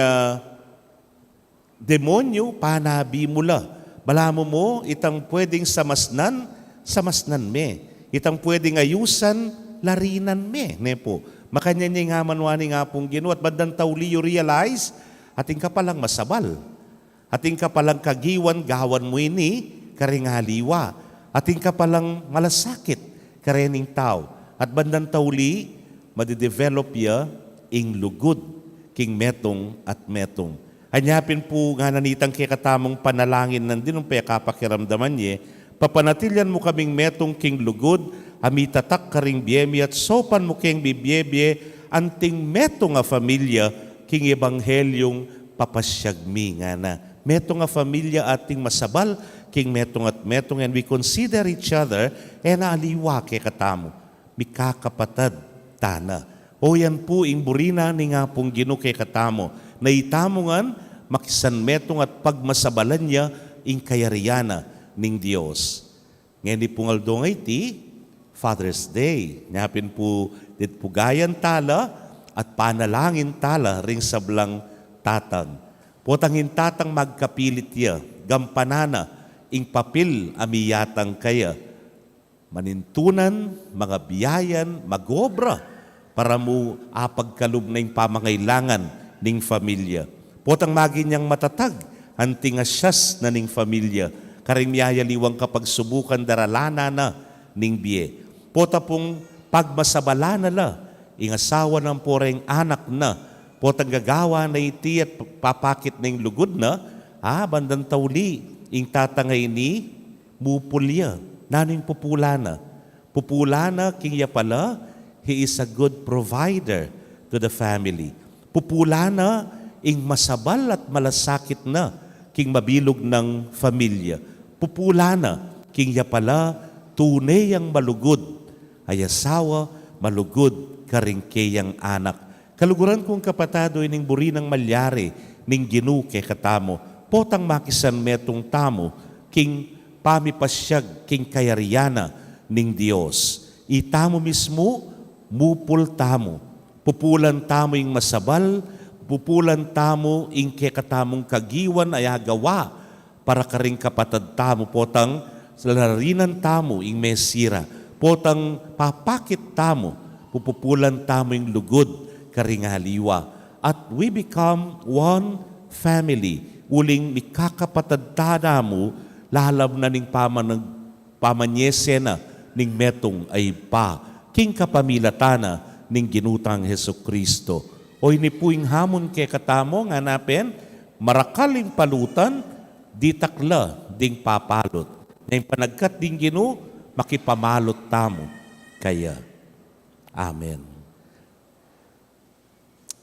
[SPEAKER 4] demonyo, panabi mula. Balamo mo, itang pwedeng samasnan me. Itang pwedeng ayusan, larinan me. Nepo. Makanya niya nga manwani nga pong Ginoo at bandang tauli you realize, ating ka palang masabal. Ating ka palang kagiwan, gawan mo ini, karingaliwa. Ating ka palang malasakit, karening tao. At bandang tauli, madidevelop ya ing lugod, king metong at metong. Anyapin po nga nanitang kikatamong panalangin nandin ang pekapakiramdaman niya, papanatilyan mo kaming metong king lugod, amitatak karing biyemi at sopan mo king bibiyebye, anting metong nga familia, king ebanghelyong papasyagmi nga na. Metong nga familia ating masabal, king metong at metong, and we consider each other, aliwa kay katamo, mikakapatad tana. O yan po, imburina ni nga pong Ginoo kay katamo, na itamongan, makisan metong at pagmasabalan niya, ing kayaryana ning Dios. Ngayon di pong aldong iti, Father's Day. Ngapin po, dit pugayan tala, at panalangin tala, ring sablang tatang. Potangin tatang magkapilit ya, gampanana, ing papil amiyatang kaya. Manintunan, mga biyayan, magobra, para mo apagkalub na yung pamangailangan ning familia. Potang magin niyang matatag, anting asyas na ning familia, karing miyayaliwang kapag subukan daralana na ning biye. Pota pong pagmasabala na la, ing asawa ng poreng anak na, potang gagawa na iti at papakit na yung lugod na, bandang tauli, ing tatangay ni mupulya, naning pupulana. Pupulana, kingya pala, He is a good provider to the family. Pupulana, ing masabal at malasakit na, king mabilog ng familia. Pupulana, kingya pala, tunay ang malugod, ay asawa, malugod, karingkeyang anak. Kaluguran kong kapatado ining buri ng malyari, ning Ginoo kay katamo, potang makisan metong tamo, king pamipasyag, king kayaryana, ning Dios. Itamo mismo, mupul tamo. Pupulan tamo ing masabal, pupulan tamo ing kekatamong kagiwan ay agawa para karing kapatad tamo potang salarinan tamo ing mesira. Potang papakit tamo, pupupulan tamo ing lugod karing haliwa. At we become one family. Uling mikakapatad mo, lalab na ning pamanyesena ning metong ay pa. King kapamilatana ning ginutang Heso Kristo. Oy ni puing hamon ke katamo nga napen, marakaling palutan, di takla ding papalot. Ngayon panagkat ding Ginu, makipamalot tamo. Kaya, Amen.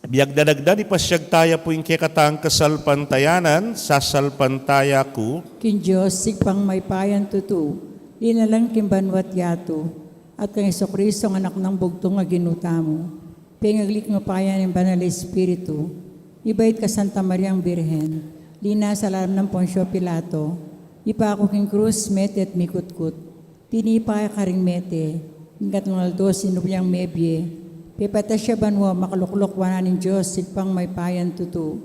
[SPEAKER 4] Biyag dadagdan ipasyag taya po yung kekatang kasalpantayanan, sasalpantaya ko,
[SPEAKER 3] Kin Diyos, sigpang may payan tutu, linalang kimbanwat yato, at kang Kristo ang anak ng bugtong nga ginutamo, pingaglik ng payan ng Banal Espiritu, ibait ka Santa Mariang Birhen, lina sa alam ng Ponsyo Pilato, ipa ako king krus, mete at mikutkut, tinipa ka ring mete, hinggat ng aldo sinubyang mebye, pipata siya banwa makaluklok wana ng Diyos, sigpang may payan tutu.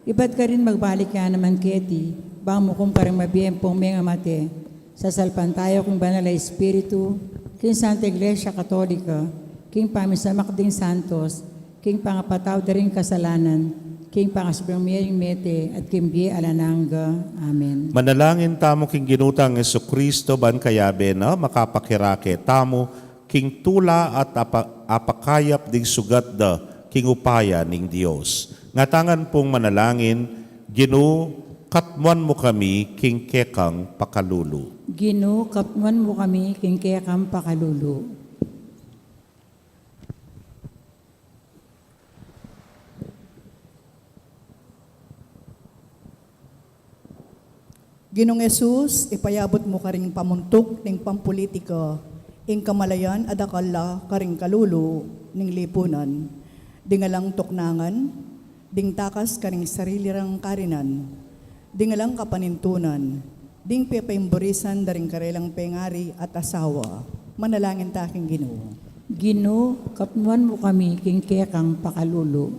[SPEAKER 3] Iba't ka rin magbalik ka naman keti, bang mukum ka rin mabiyempong mga mate, sa salpantayo kung Banal Espiritu, king Santa Iglesia Katolika, king pamisamak ding santos, king pangapataw da rin kasalanan, king pangasupramiyering mete, at king biye alananga. Amen.
[SPEAKER 4] manalangin tamo king ginutang Heso Kristo ban kayabe na makapakirake tamo king tula at apakayap ding sugat da king upaya ning Dios. Ngatangan pong manalangin, Ginu, katmuan mo kami king kekang pakalulu.
[SPEAKER 3] Gino, kapnuan mo kami, king kekang pakalulu.
[SPEAKER 1] Ginong Jesus, ipayabot mo karing pamuntok ning pampolitika, ing kamalayan adakala karing kalulu ning lipunan, dingalang tuknangan, ding takas karing sarili rang karinan, dingalang kapanintunan, ding pepaimborisan daring karelang pengari at asawa, manalangin taking Ginoo.
[SPEAKER 3] Gino, kapnuan mo kami, king kekang pakalulu.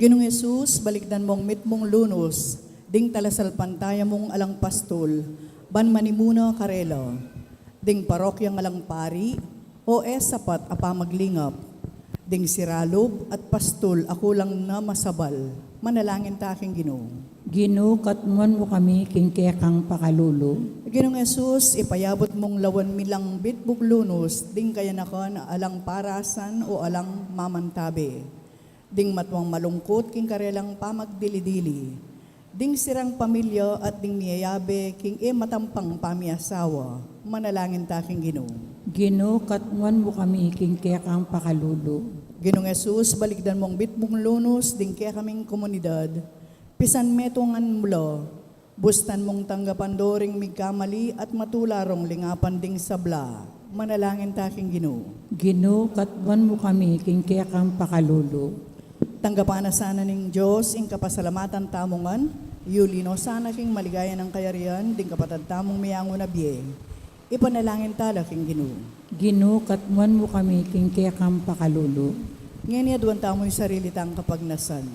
[SPEAKER 1] Ginong Jesus, balikdan mong mitmong lunos, ding talasalpantaya mong alang pastol, ban manimuna karela, ding parokyang alang pari, o sapat apamaglingap, ding siralob at pastol ako lang na masabal, manalangin taking Ginoo.
[SPEAKER 3] Gino, katmuan mo kami, king kekang pakalulu.
[SPEAKER 1] Ginong Jesus, ipayabot mong lawan milang bitbuk lunos, ding kayanakan alang parasan o alang mamantabi, ding matwang malungkot king karelang pamagdili-dili, ding sirang pamilya at ding niyayabe king matampang pamiasawa, manalangin taking Ginoo.
[SPEAKER 3] Gino, katmuan mo kami, king kekang pakalulu.
[SPEAKER 1] Ginong Jesus, baligdan mong bitbuk lunos, ding kaya kaming komunidad, pisan metungan mula, bustan mong tanggapan doring migkamali at matularong lingapan ding sabla, manalangin taking Ginoo.
[SPEAKER 3] Gino, katmuan mo kami, king kekang pakalulu.
[SPEAKER 1] Tanggapan na sana ning Diyos, ing kapasalamatan tamongan, yulino sana king maligaya ng kayarian, ding kapatad tamong miyango na biye. Ipanalangin tala king Ginoo.
[SPEAKER 3] Gino, katmuan mo kami, king kekang pakalulu.
[SPEAKER 1] Ngayon yaduan tamo yung sarili tang kapagnasan.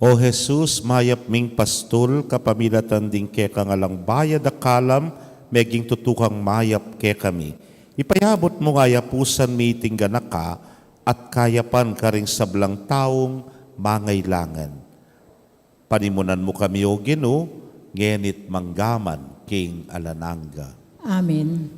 [SPEAKER 4] O Jesus, mayap ming pastol, kapamilatan ding kekang alang bayad akalam, meging tutukang mayap ke kami. Ipayabot mo nga yapusan mi tingganaka, at kayapan karing sablang taong mangailangan. Panimunan mo kami o Ginoo, ngenit manggaman king alananga.
[SPEAKER 3] Amen.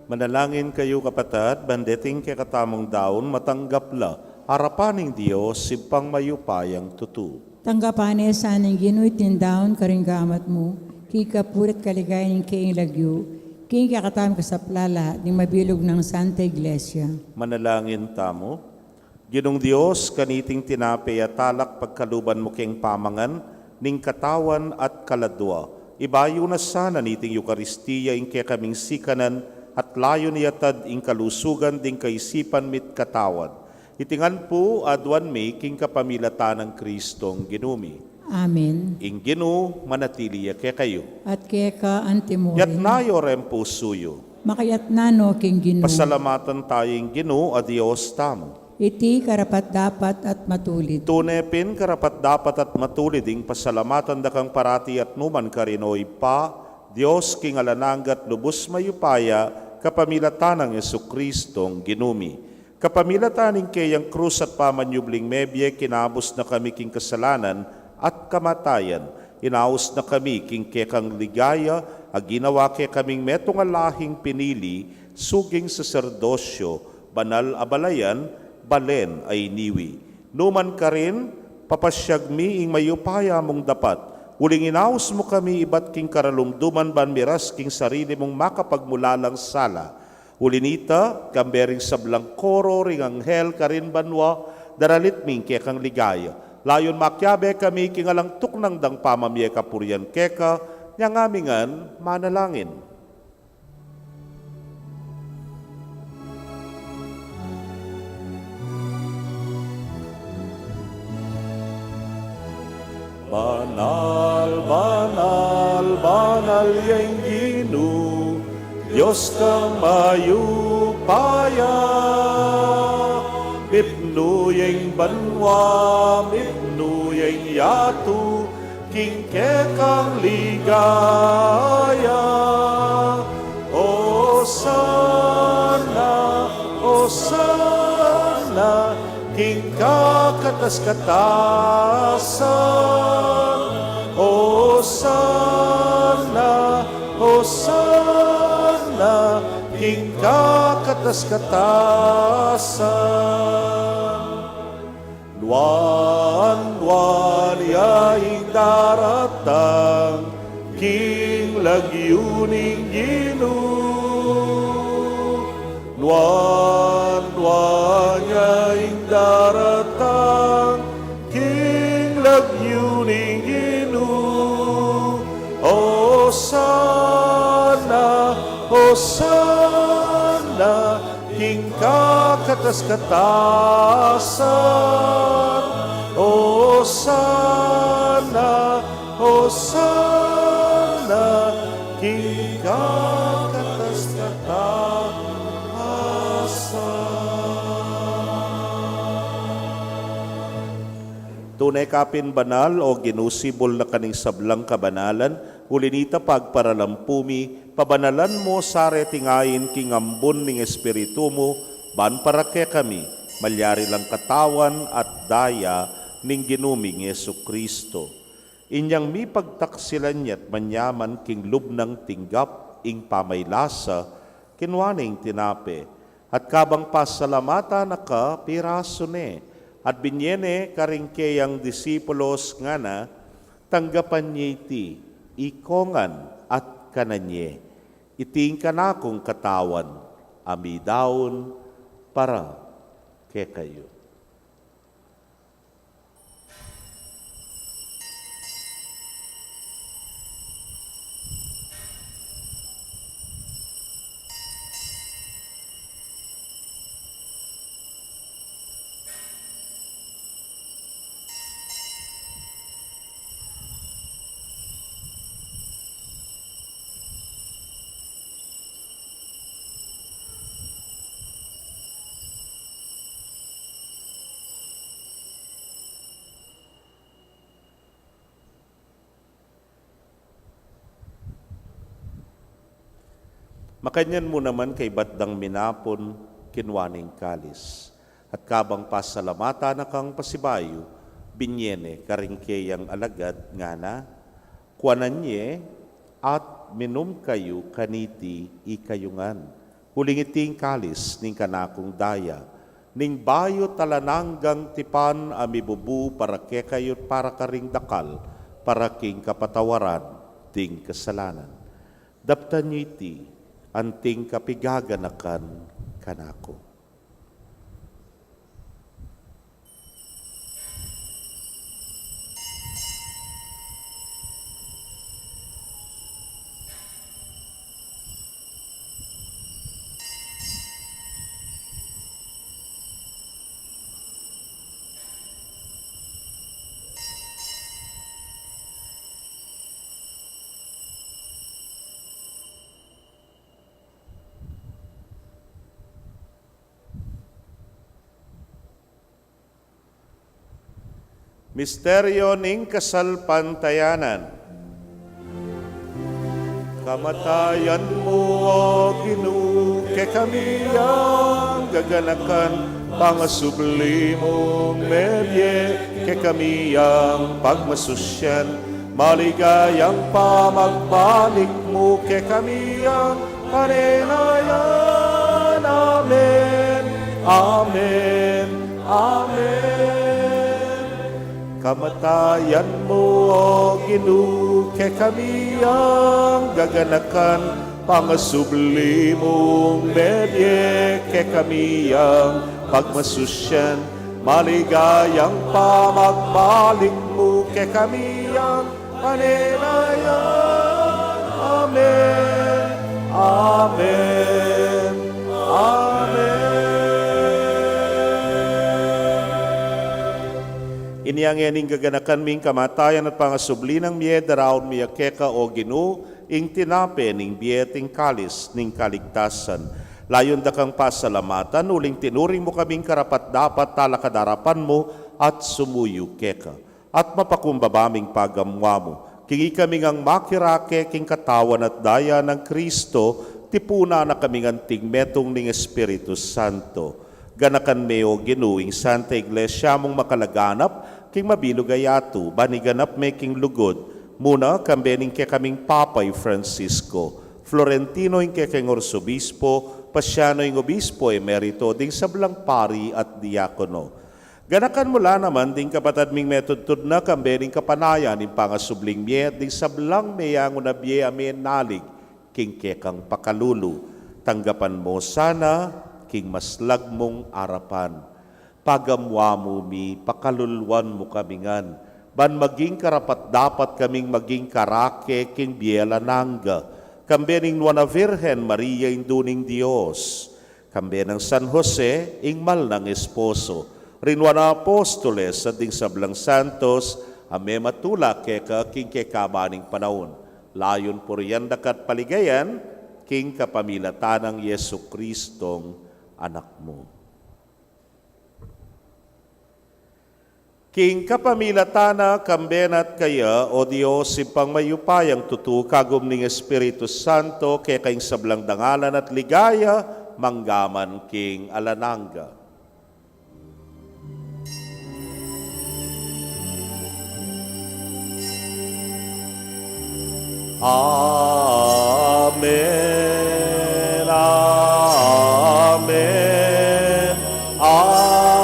[SPEAKER 4] Manalangin kayo kapatid, bandeting kay katamong daon, matanggap la, harapaning Diyos, simpang mayupayang tutu.
[SPEAKER 3] Tanggapane sa aning ginuitin daon karinggamat mo, kikapurit kaligayan ng kiing lagyo, kiing kakatam ka sa plala, ng mabilog ng Santa Iglesia.
[SPEAKER 4] Manalangin tamo. Ginong Diyos, kaniting tinape at talak pagkaluban mo keng pamangan, ning katawan at kaladwa. Ibayo na sana niting Eukaristiya ing kaya kaming sikanan at layo niyatad ing kalusugan ding kaisipan mit katawan. Itingan po adwan mi king kapamilatan ng Kristong ginumi.
[SPEAKER 3] Amen.
[SPEAKER 4] Ing ginu manatiliya kaya kayo.
[SPEAKER 3] At kaya ka antimore,
[SPEAKER 4] Yat nayo rempo suyo.
[SPEAKER 3] makayat nano king ginu,
[SPEAKER 4] Pasalamatan tayong ginu a Diyos tamo.
[SPEAKER 3] iti karapat dapat at matulit.
[SPEAKER 4] Tunepin karapat dapat at matulid ing pasalamatan da kang parati at numan karinoy pa, Diyos king alananggat lubos mayupaya, kapamilatan ng Jesukristong ginumi. Kapamilatan ing kayang krus at pamanyubling mebye, kinabos na kami king kasalanan at kamatayan. Inaos na kami king kekang ligaya, aginawa ke kaming metong alahing pinili, suging saserdosyo, banal abalayan, balen ay niwi. Numan ka rin, papasyag mi ing mayupaya mong dapat. Uling inaos mo kami ibat king karalumduman ban miras king sarili mong makapagmulalang sala. Ulinita, kambering sablang koro ring anghel karin banwa, daralit ming kekang ligaya. Layon makyabe kami king alang tuknang dang pamamye kapuryan keka, nyangamingan manalangin. Banal, banal, banal yang ginu, Diyos kang mayupaya. Mipnu yang banwa, mipnu yang yatu, kingke kang ligaya. O sana, king kakatas-katasan. O sana, king kakatas-katasan. Luan yaing daratang, king lagyuning ginu. Luan yaing daratang, king lagyuning ginu. O sana, king kakatas-katasan. O sana, king kakatas-katasan. Tunay kapin banal o ginusibol na kaning sablang kabanalan, ulinita pagparalampumi, pabanalan mo sare tingayin king ambon ning espiritu mo, ban para ke kami, malyari lang katawan at daya ning ginuming Jesucristo. Inyang mi pagtaksilan niya't manyaman king lubnang tinggap ing pamaylasa, kinwaning tinape, at kabang pasalamata na ka piraso ne, at binyene karingkeyang disipulos nga na, tanggapan niya iti, ikongan at kananye, iting kanakong katawan, amidaon para ke kayo. Makanyan mo naman kay batdang minapon kinwaning kalis. At kabang pasalamata na kang pasibayo, binyene karingkeyang alagad nga na, kuananye at minum kayo kaniti ikayungan. huling iting kalis ning kanakong daya, ning bayo talananggang tipan amibubu para kekayot para karing dakal, para king kapatawaran, ting kasalanan. Daptan niyo iti, anting kapigaganakan kanako. Misteryo ning kasalpantayanan. Kamatayan mo, O Ginoo, kay kami ang gaganakan, pangasublimong medye, kay kami ang pagmasusyan, maligayang pamagbalik mo, kay kami ang paninayan. Amen, Amen, Amen. Kamatayan mo, O Ginoo, kay kami ang gaganakan, pangasublimong medye, kay kami ang pagmasusyan, maligayang pamagbalik mo, kay kami ang paninayan. Amen, Amen, Amen. Iniangyaning gaganakan ming kamatayan at pangasubli ng miye daraon miya keka, O Ginoo, ing tinape ning biyeting kalis ning kaligtasan. Layon da kang pasalamatan, uling tinuring mo kaming karapat dapat talakadarapan mo at sumuyo keka. At mapakumbabaming pagamwa mo, kingi kaming ang makirake king katawan at daya ng Kristo, tipuna na kaming anting metong ning Espiritu Santo. Ganakan me, O Ginoo, ing Santa Iglesia mong makalaganap, king mabilog ayato, baniganap me king lugod, muna kambening ke kaming Papay Francisco, Florentino ing ke king Orsobispo, Pasiano ing Obispo Emerito, ding sablang pari at diakono. Ganakan mula naman ding kapatad ming metodtud na kambening kapanayan ing pangasubling miye, ding sablang meyang unabye amen nalig, king ke kang pakalulu. Tanggapan mo sana, king maslag mong arapan. Pagamwa mo mi, pakalulwan mo kamingan, ban maging karapat dapat kaming maging karake king biela nangga, kambe ning Nuana Virgen Maria induning Dios, kambe ng San Jose ing mal ng esposo, rinwana apostoles at ding sablang santos, ame matula keka king kekabaning panahon, layon puriyan dakat paligayan, king kapamilatan ng Yesu Kristong anak mo. King kapamilatana kambenat kaya, O Diyos, simpang mayupayang tutu kagum ning Espiritu Santo, kaya kaing sablang dangalan at ligaya, manggaman king alanangga. Amen, Amen, Amen,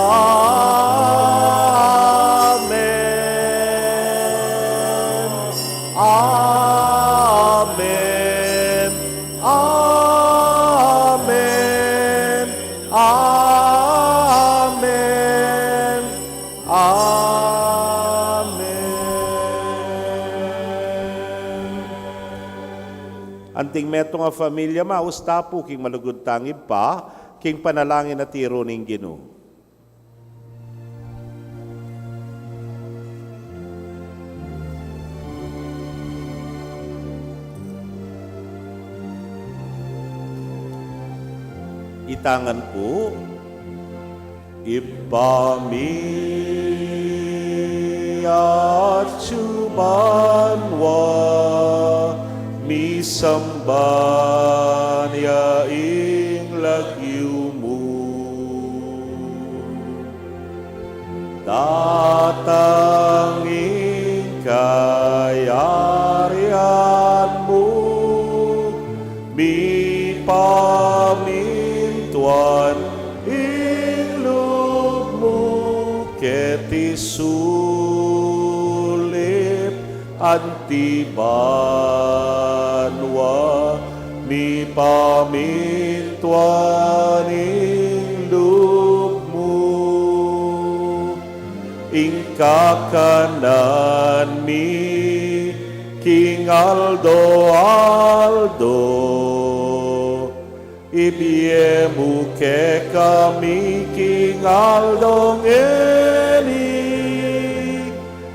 [SPEAKER 4] Amen, Amen, Amen. Anting meto nga familia mausta po king malugod tangib pa, king panalangin na tiro ning Ginoo. Itangan po, Ipami at sumanwa, misamban yaing lagyu mo. Tatanging kayarian mo, mi pami antibanwa ni pamitwaning lupmo ingkakanan mi King Aldo ibiemu ke kami King Aldong Eli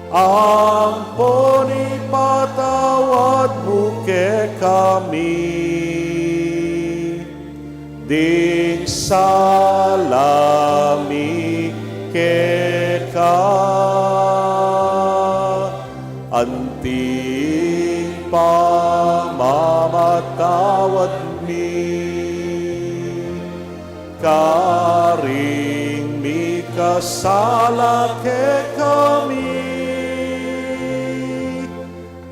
[SPEAKER 4] amponi patawad mo ke kami ding salami ke ka anting pamamatawad mi karing mi kasala ke kami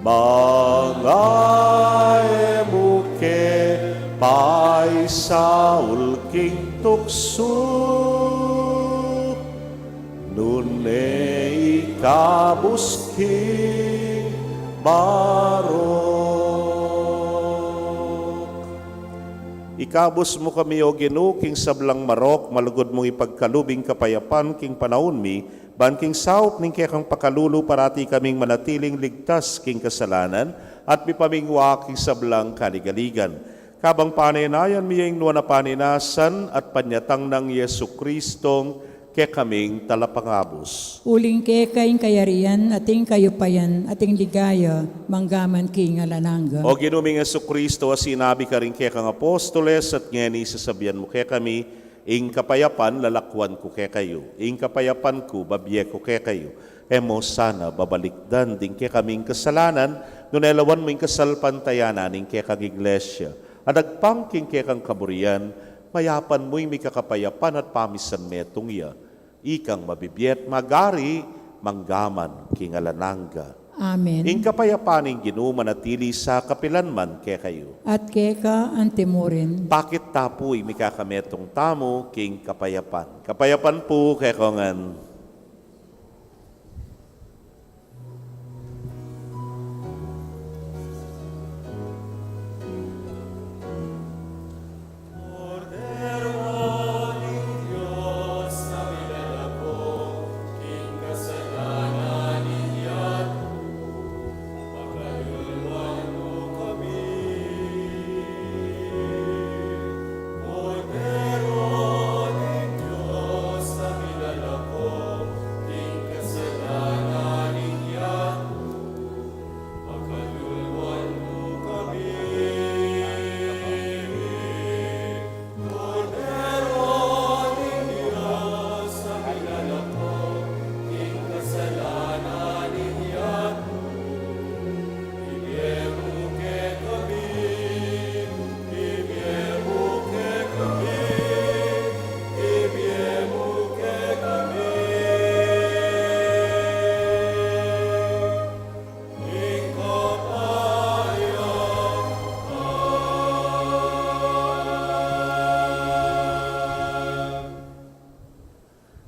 [SPEAKER 4] mga emuke paisaul king tukso nune ikabusking barok. Ikabus mo kami o Ginoo king sablang marok, malugod mong ipagkalubing kapayapan king panahon mi, ban king saup ning kekang pakalulu parati kaming manatiling ligtas king kasalanan, at mipamingwa king sablang kaligaligan. Kabang paninayan miyeng nuwa na paninasan at panyatang ng Yesu Kristong ke kaming talapangabos.
[SPEAKER 3] Uling ke kaing kayarian, ating kayupayan, ating ligaya, manggaman king alananga.
[SPEAKER 4] O ginuming Yesu Kristo, sinabi ka rin ke kang apostoles at ngeni sasabihan mo ke kami, ing kapayapan lalakwan ko ke kayo, ing kapayapan ko babye ko ke kayo. Emo sana babalikdan din ke kaming kasalanan, nunelawan mo ing kasalpantayanan ing ke kang iglesia. At agpangking ke kang kaburian, mayapan mo'y may kakapayapan at pamisan metong iya. Ikang mabibiyet magari, manggaman kingalananga.
[SPEAKER 3] Amen.
[SPEAKER 4] Ing kapayapaning Ginoo manatili sa kapilanman ke kayo.
[SPEAKER 3] At keka antimurin.
[SPEAKER 4] Bakit tapo'y may kakametong tamo king kapayapan? Kapayapan po ke kongan.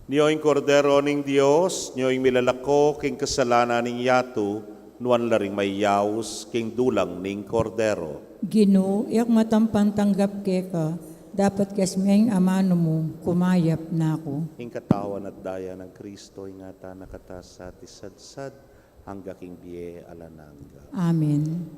[SPEAKER 4] Niyo'y kordero ning Dios, niyo'y milalako king kasalanan ning yato, nuan laring mayaws king dulang ning kordero.
[SPEAKER 3] Ginoo, iyak matampang tanggap keka, dapat kasmeng amano mo, kumayap na ako.
[SPEAKER 4] Ing katawan at daya ng Kristo, ingata nakatas sa tisadsad, hangga king biye alananga.
[SPEAKER 3] Amen.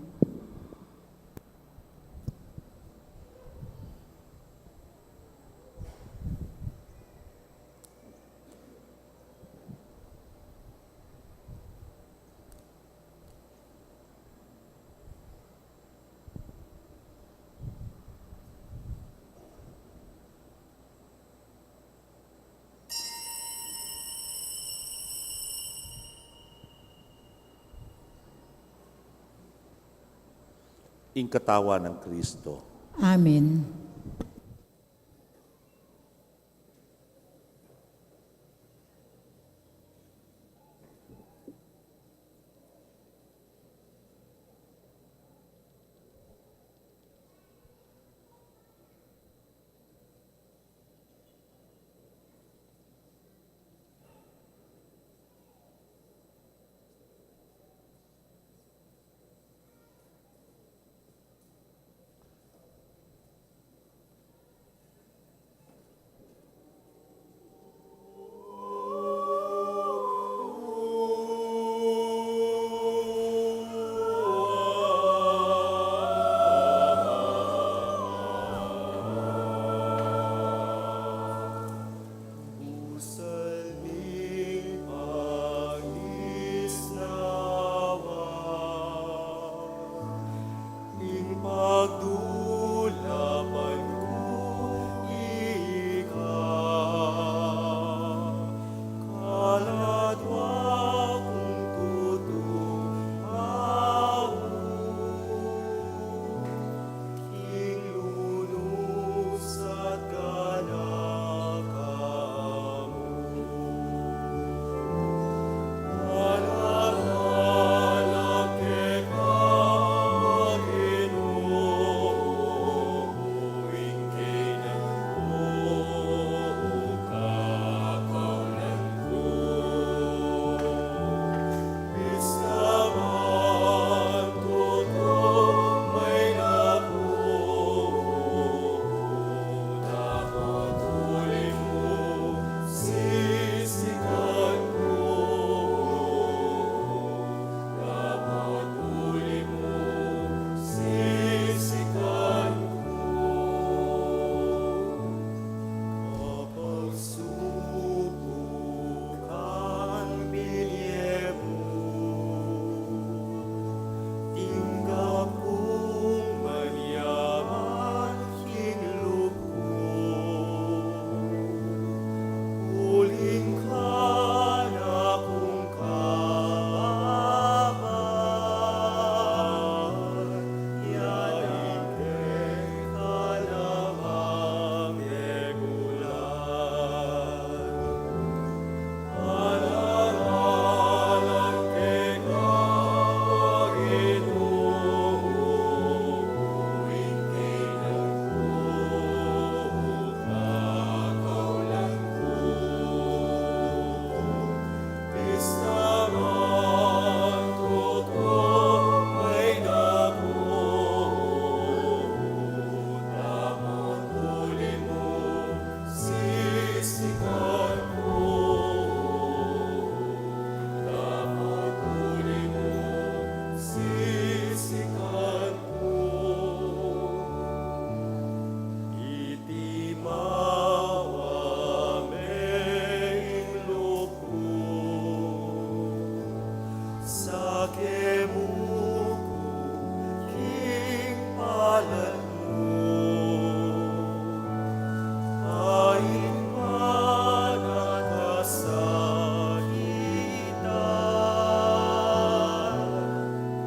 [SPEAKER 4] Ing katawan ng Kristo.
[SPEAKER 3] Amen.
[SPEAKER 6] sa kemuku king palad mo. Pahit man at kasakitan,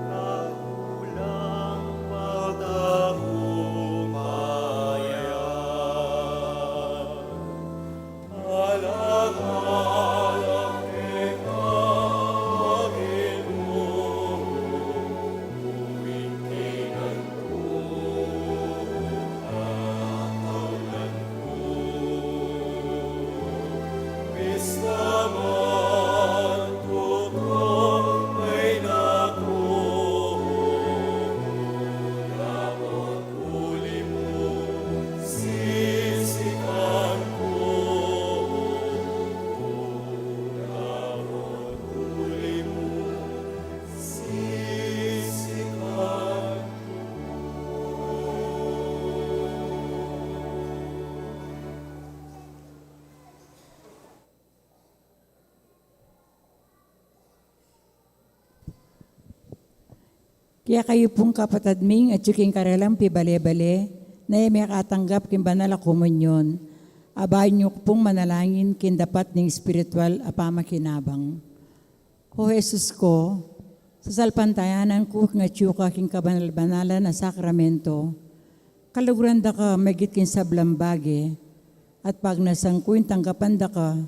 [SPEAKER 6] kagulang magdahumayan. Alang-alang ikaw, Panginoon, tuwing kailan ko kakaulan ko. Pista man tutok ay dapat huli mo, sisikan ko. Dapat huli mo, sisikan.
[SPEAKER 3] Kaya kayo pong kapatid ming at yuking karalang pibale-bale na may katanggap kin banal a komunyon. Abayan niyo pong manalangin kin dapat ng spiritual apamakinabang. O Jesus ko, sa salpantayanan ko nga tiyuka kin kabanal-banalan na sakramento, kaluguran da ka magit kin sablambage, at pag nasangkuin tanggapan da ka,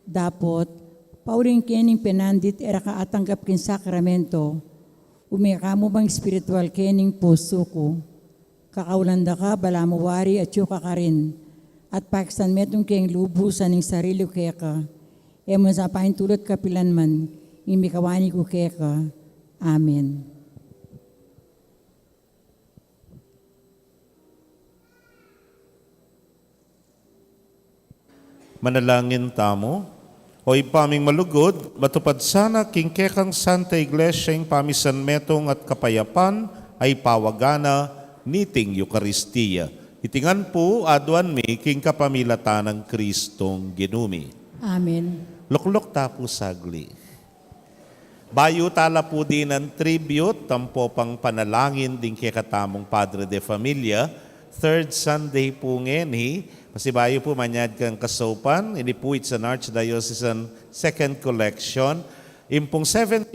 [SPEAKER 3] dapot, pauling kining penandit era ka atanggap kin sakramento, umikamo bang spiritual kening puso ko, kakaulanda ka, bala mo wari at yuka ka rin, at paksan metong keng lubusan ng sarili kaya ka, mo sa pahintulot kapilan man, imikawani ko kaya ka. Amen.
[SPEAKER 4] Manalangin tamo. O ipaming malugod, matupad sana king kekang Santa Iglesia ing pamisan metong at kapayapan ay pawagana niting Eucharistia. Itingan po aduan mi king kapamilatan ng Kristong ginumi.
[SPEAKER 3] Amen.
[SPEAKER 4] Luklok tapo sagli. Bayo tala po din ang tribute, tampo pang panalangin din kay katamong Padre de Familia. Third Sunday po ngeni, pasibayo po manyad kang kasopan, inipuit sa Archdiocesan Second Collection. Impong 70%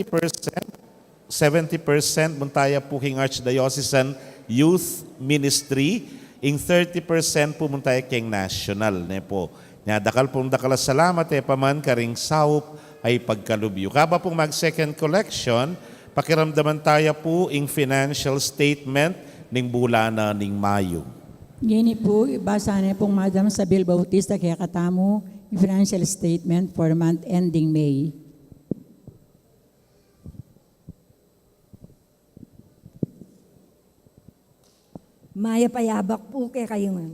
[SPEAKER 4] muntaya po king Archdiocesan Youth Ministry, ing 30% po muntaya king National. Ne po. Dakal pong dakala salamat paman karing saup ay pagkalubyo. Kaba pong mag-second collection, pakiramdaman tayo po ing financial statement ning bulana ning Mayo.
[SPEAKER 3] Gini po, basa na pong Madam Sabel Bautista kaya katamo yung financial statement for the month ending May.
[SPEAKER 7] Maya payabak po kay kayo nga.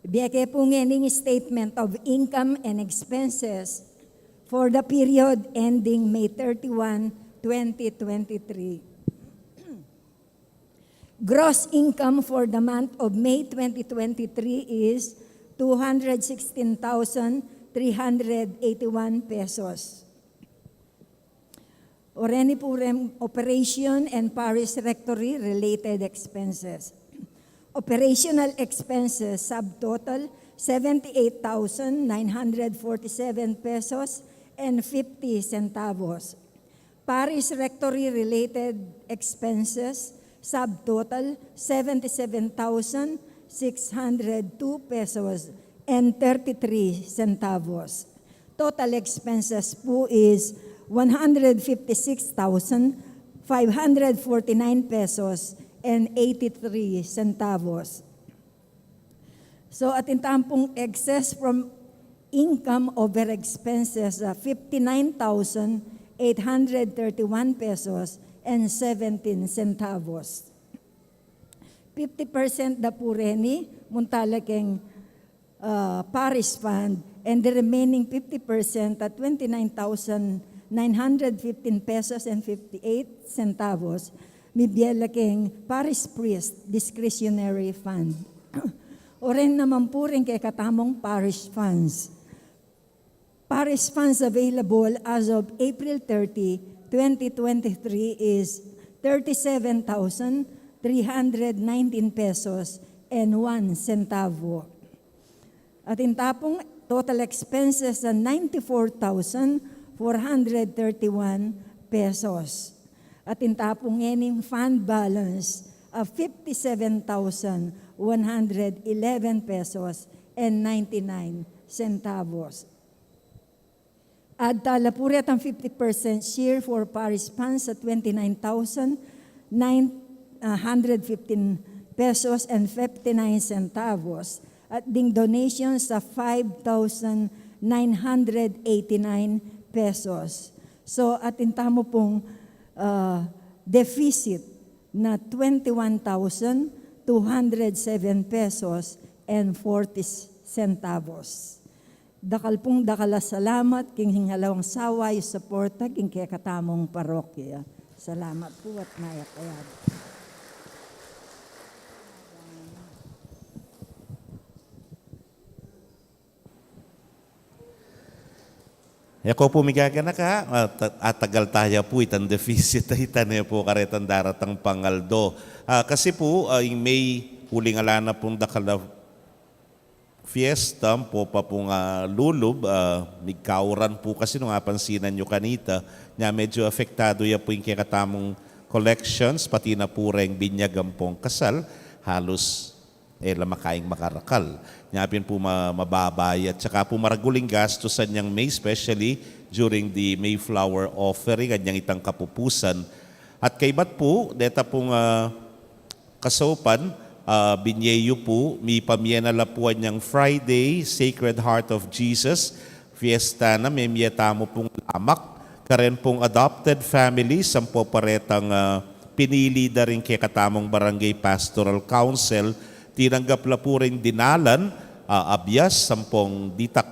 [SPEAKER 7] Biyake po ngening statement of income and expenses for the period ending May 31, 2023. Gross income for the month of May 2023 is 216,381 pesos. Oreni Purem operation and parish rectory related expenses. Operational expenses subtotal 78,947 pesos and 50 centavos. Parish rectory related expenses subtotal 77,602 pesos and 33 centavos. Total expenses po is 156,549 pesos and 83 centavos. So atintahan pong excess from income over expenses 59,831 pesos and 17 centavos. 50% na po reni, muntala keng parish fund, and the remaining 50% at 29,915 pesos and 58 centavos, mibiyala keng parish priest discretionary fund. O rin naman po rin kay katamong parish funds. Parish funds available as of April 30, 2023 is 37,319 pesos and 1 centavo. At intapong total expenses na 94,431 pesos. At intapong ening fund balance of 57,111 pesos and 99 centavos. At talapurit ang 50% share for parish funds at 29,915 pesos and 59 centavos. At ding donations sa 5,989 pesos. So at intamo pong deficit na 21,207 pesos and 40 centavos. Dakal pong dakala salamat, king hingalawang saway, suporta, king kaya katamong parokya. Salamat po at mayakayad.
[SPEAKER 4] Ako po migagana ka, at tagal tayo po itang deficit itan po karetan daratang pangaldo. Kasi po, yung May huling alana pong dakala fiesta po pa pong lulub, migkauran po kasi nung apansinan nyo kanita, nga medyo apektado ya po yung kakatamong collections, pati na po rin binyagang pong kasal, halos lamakaing makarakal. Nyapin po mababay at saka po maraguling gastusan niyang May, especially during the Mayflower offering, kanyang itang kapupusan. At kay ba't po, deta pong kasopan, binyeyo po, mi pamiyana lapuan niyang Friday, Sacred Heart of Jesus, fiesta na may miyata mo pong lamak, karen pong adopted families, ang po paretang pinili na rin kay katamong Barangay Pastoral Council, tinanggap la po rin dinalan, abyas, sampung ditak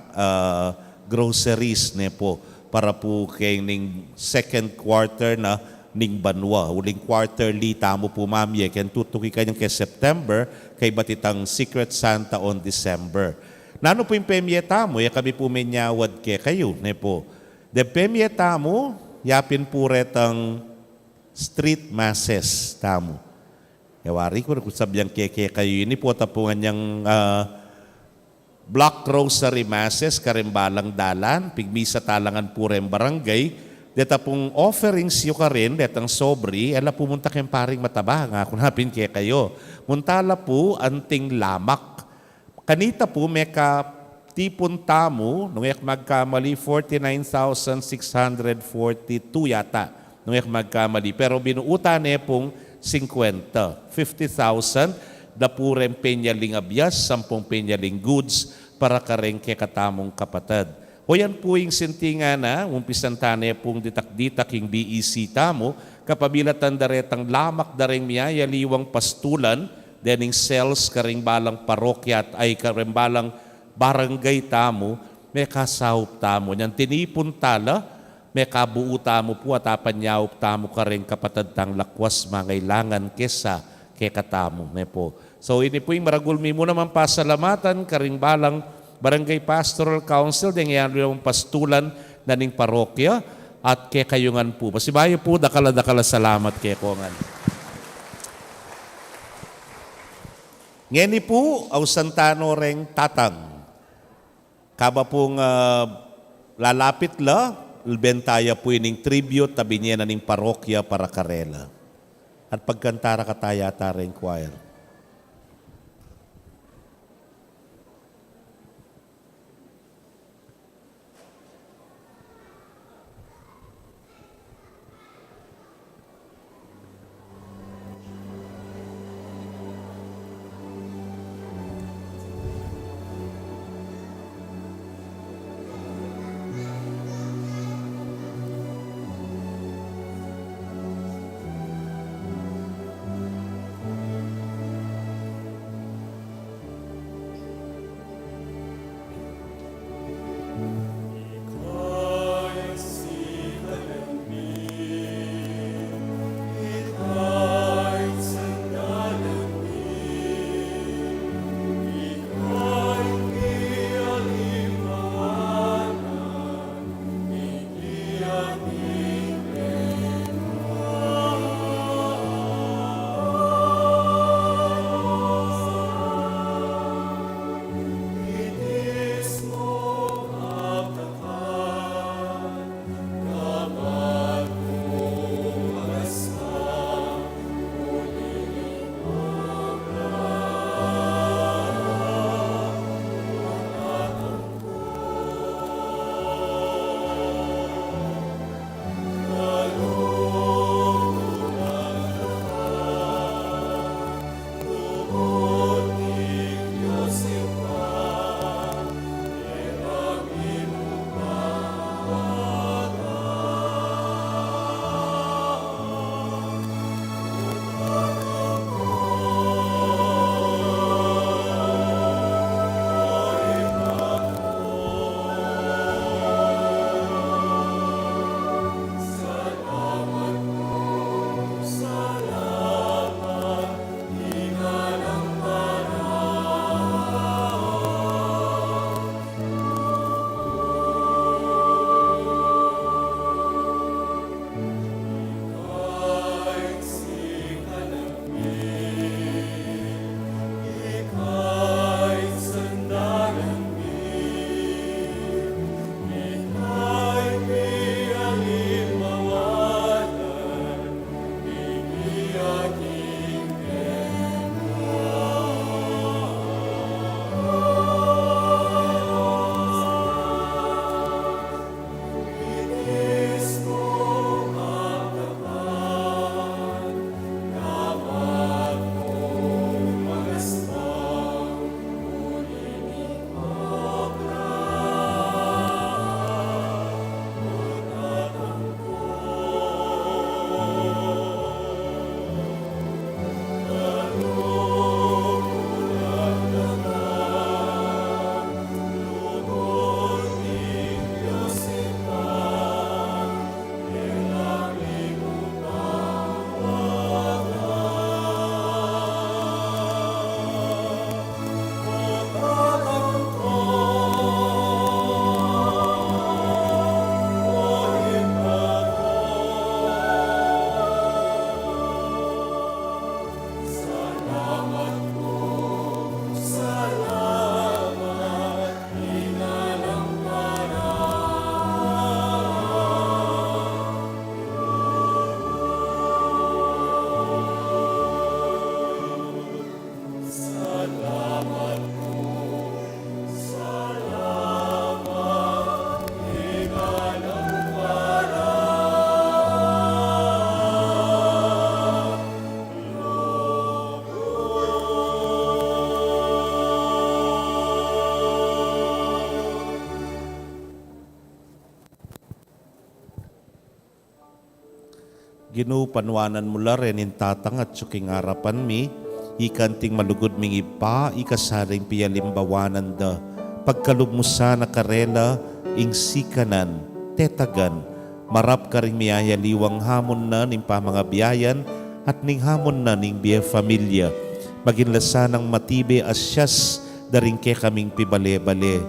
[SPEAKER 4] groceries ne po para po kay ning second quarter na ning banwa. Uling quarterly, tamo po mamye, ken tutuki kanyang kay September, kay batitang Secret Santa on December. Nano po yung pemyeta mo, ya kami po menyawad kay kayo, ne po. De pemyeta mo, yapin po retang street masses, tamo. Yawari ko, kung sabyang keke kayo, ini po tapungan niyang block rosary masses, karimbalang dalan, pigmisa talangan po rin barangay, deta pong offerings yu ka rin, detang sobri, ela pumunta kayong paring mataba, nga kung napin kaya kayo. Muntala po, anting lamak. Kanita po, may ka tipon tamo, nung magkamali, 49,642 yata, nung magkamali. Pero binuutan eh pong 50,000 da purem penyaling abyas, 10 penyaling goods para kareng katamong kapatid. O yan po yung sintinga na, umpisan tane pong ditak-ditak yung BEC tamo, kapabilatan daretang lamak dareng miyaya liwang pastulan, dening cells karing balang parokya at ay karing balang barangay tamo, may kasahop tamo. Yan tinipon tala, may kabuo tamo po at apanyawp tamo ka rin kapatid tang lakwas mangailangan kesa kekatamo. Po. So ini po yung maragulmi mo naman pasalamatan karing balang Barangay Pastoral Council din yan yung pastulan na ning parokya at kekayungan po. Pasibayo po, dakala-dakala salamat kekongan. Ngeni po, au santano reng tatang. Kaba pong lalapit la, bentaya po ining tribute tabi niya na ning parokya para karela. At pagkantara kataya tareng choir. Ginoo panwanan mula rin in tatang at suking harapan mi, ikanting malugod ming ipa, ikasaring piyalimbawanan da, pagkalubmusa na karela, ing sikanan, tetagan, marap ka ring miyayaliwang hamon na ning pamanga biyayan, at ning hamon na ning biya familia, maginlasa ng matibe asyas, daring ke kaming pibale-bale.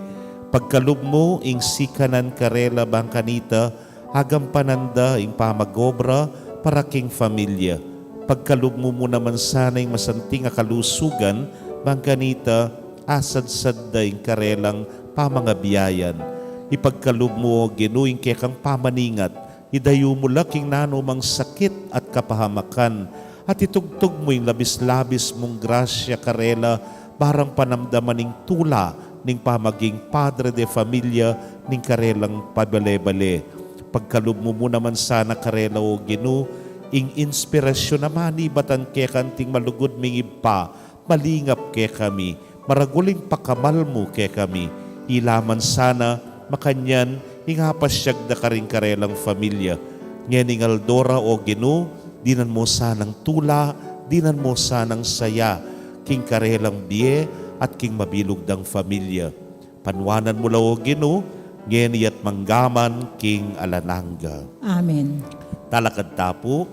[SPEAKER 4] Pagkalub mo, ing sikanan karela bangkanita, agam pananda, ing pamagobra, para king familia. Pagkalub mo naman sana'y masanting akalusugan, bangkanita, asad-sad da ing karelang pamangabiyayan. Ipagkalub mo, ginuing kekang pamaningat, idayo mo laking nanumang sakit at kapahamakan, at itugtog mo yung labis-labis mong grasya karela, barang panamdaman ning tula, ning pamaging padre de familia, ning karelang pabale-bale. Pagkalub mo naman sana karela o Ginu, ing inspirasyon naman ibatan ke kanting malugod ming ipa, malingap ke kami, maraguling pakamal mo ke kami, ilaman sana makanyan ing hapasyag da karing karelang familia. Ngayon Aldora o Ginu, dinan mo sanang tula, dinan mo sanang saya, king karelang biye at king mabilog dang familia. Panwanan mo lao Ginu, ngeni at manggaman king alananga.
[SPEAKER 3] Amen.
[SPEAKER 4] Talakad tapo.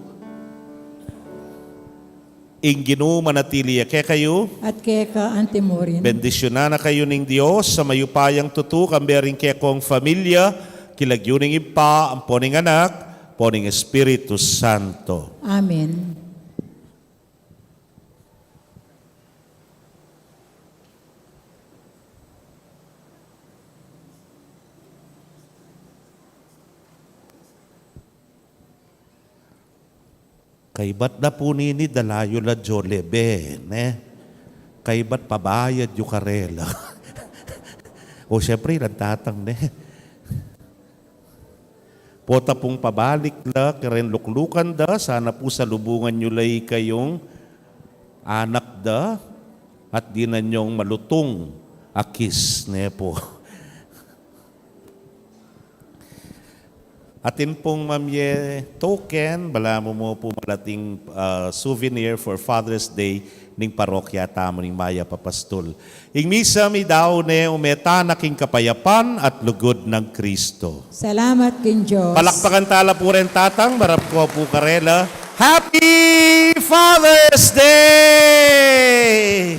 [SPEAKER 4] Ing Ginoo manatili kaya kayo.
[SPEAKER 3] At kaya ka antimorin.
[SPEAKER 4] Bendisyonan na kayo ning Diyos sa mayupayang tutu, kambering kaya kong familia, kilagyuning ipa, ang poning anak, poning Espiritu Santo.
[SPEAKER 3] Amen.
[SPEAKER 4] Kaibat na po nini dalayo la jolebe, ne? Kaibat pabayad yu karela. O syempre, lantatang, ne? Pota pong pabalik la, karen luklukan da, sana po sa lubungan nyo lay kayong anak da, at di na nyong malutong akis, ne po. Atin pong mamye token, bala mo po malating souvenir for Father's Day ning parokya tamo ning Maya Papastol. Ing misa mi daw ne umeta naking kapayapan at lugod ng Kristo.
[SPEAKER 3] Salamat kin Diyos.
[SPEAKER 4] Palakpakan tala po rin tatang, marap ko po karela. Happy Father's Day!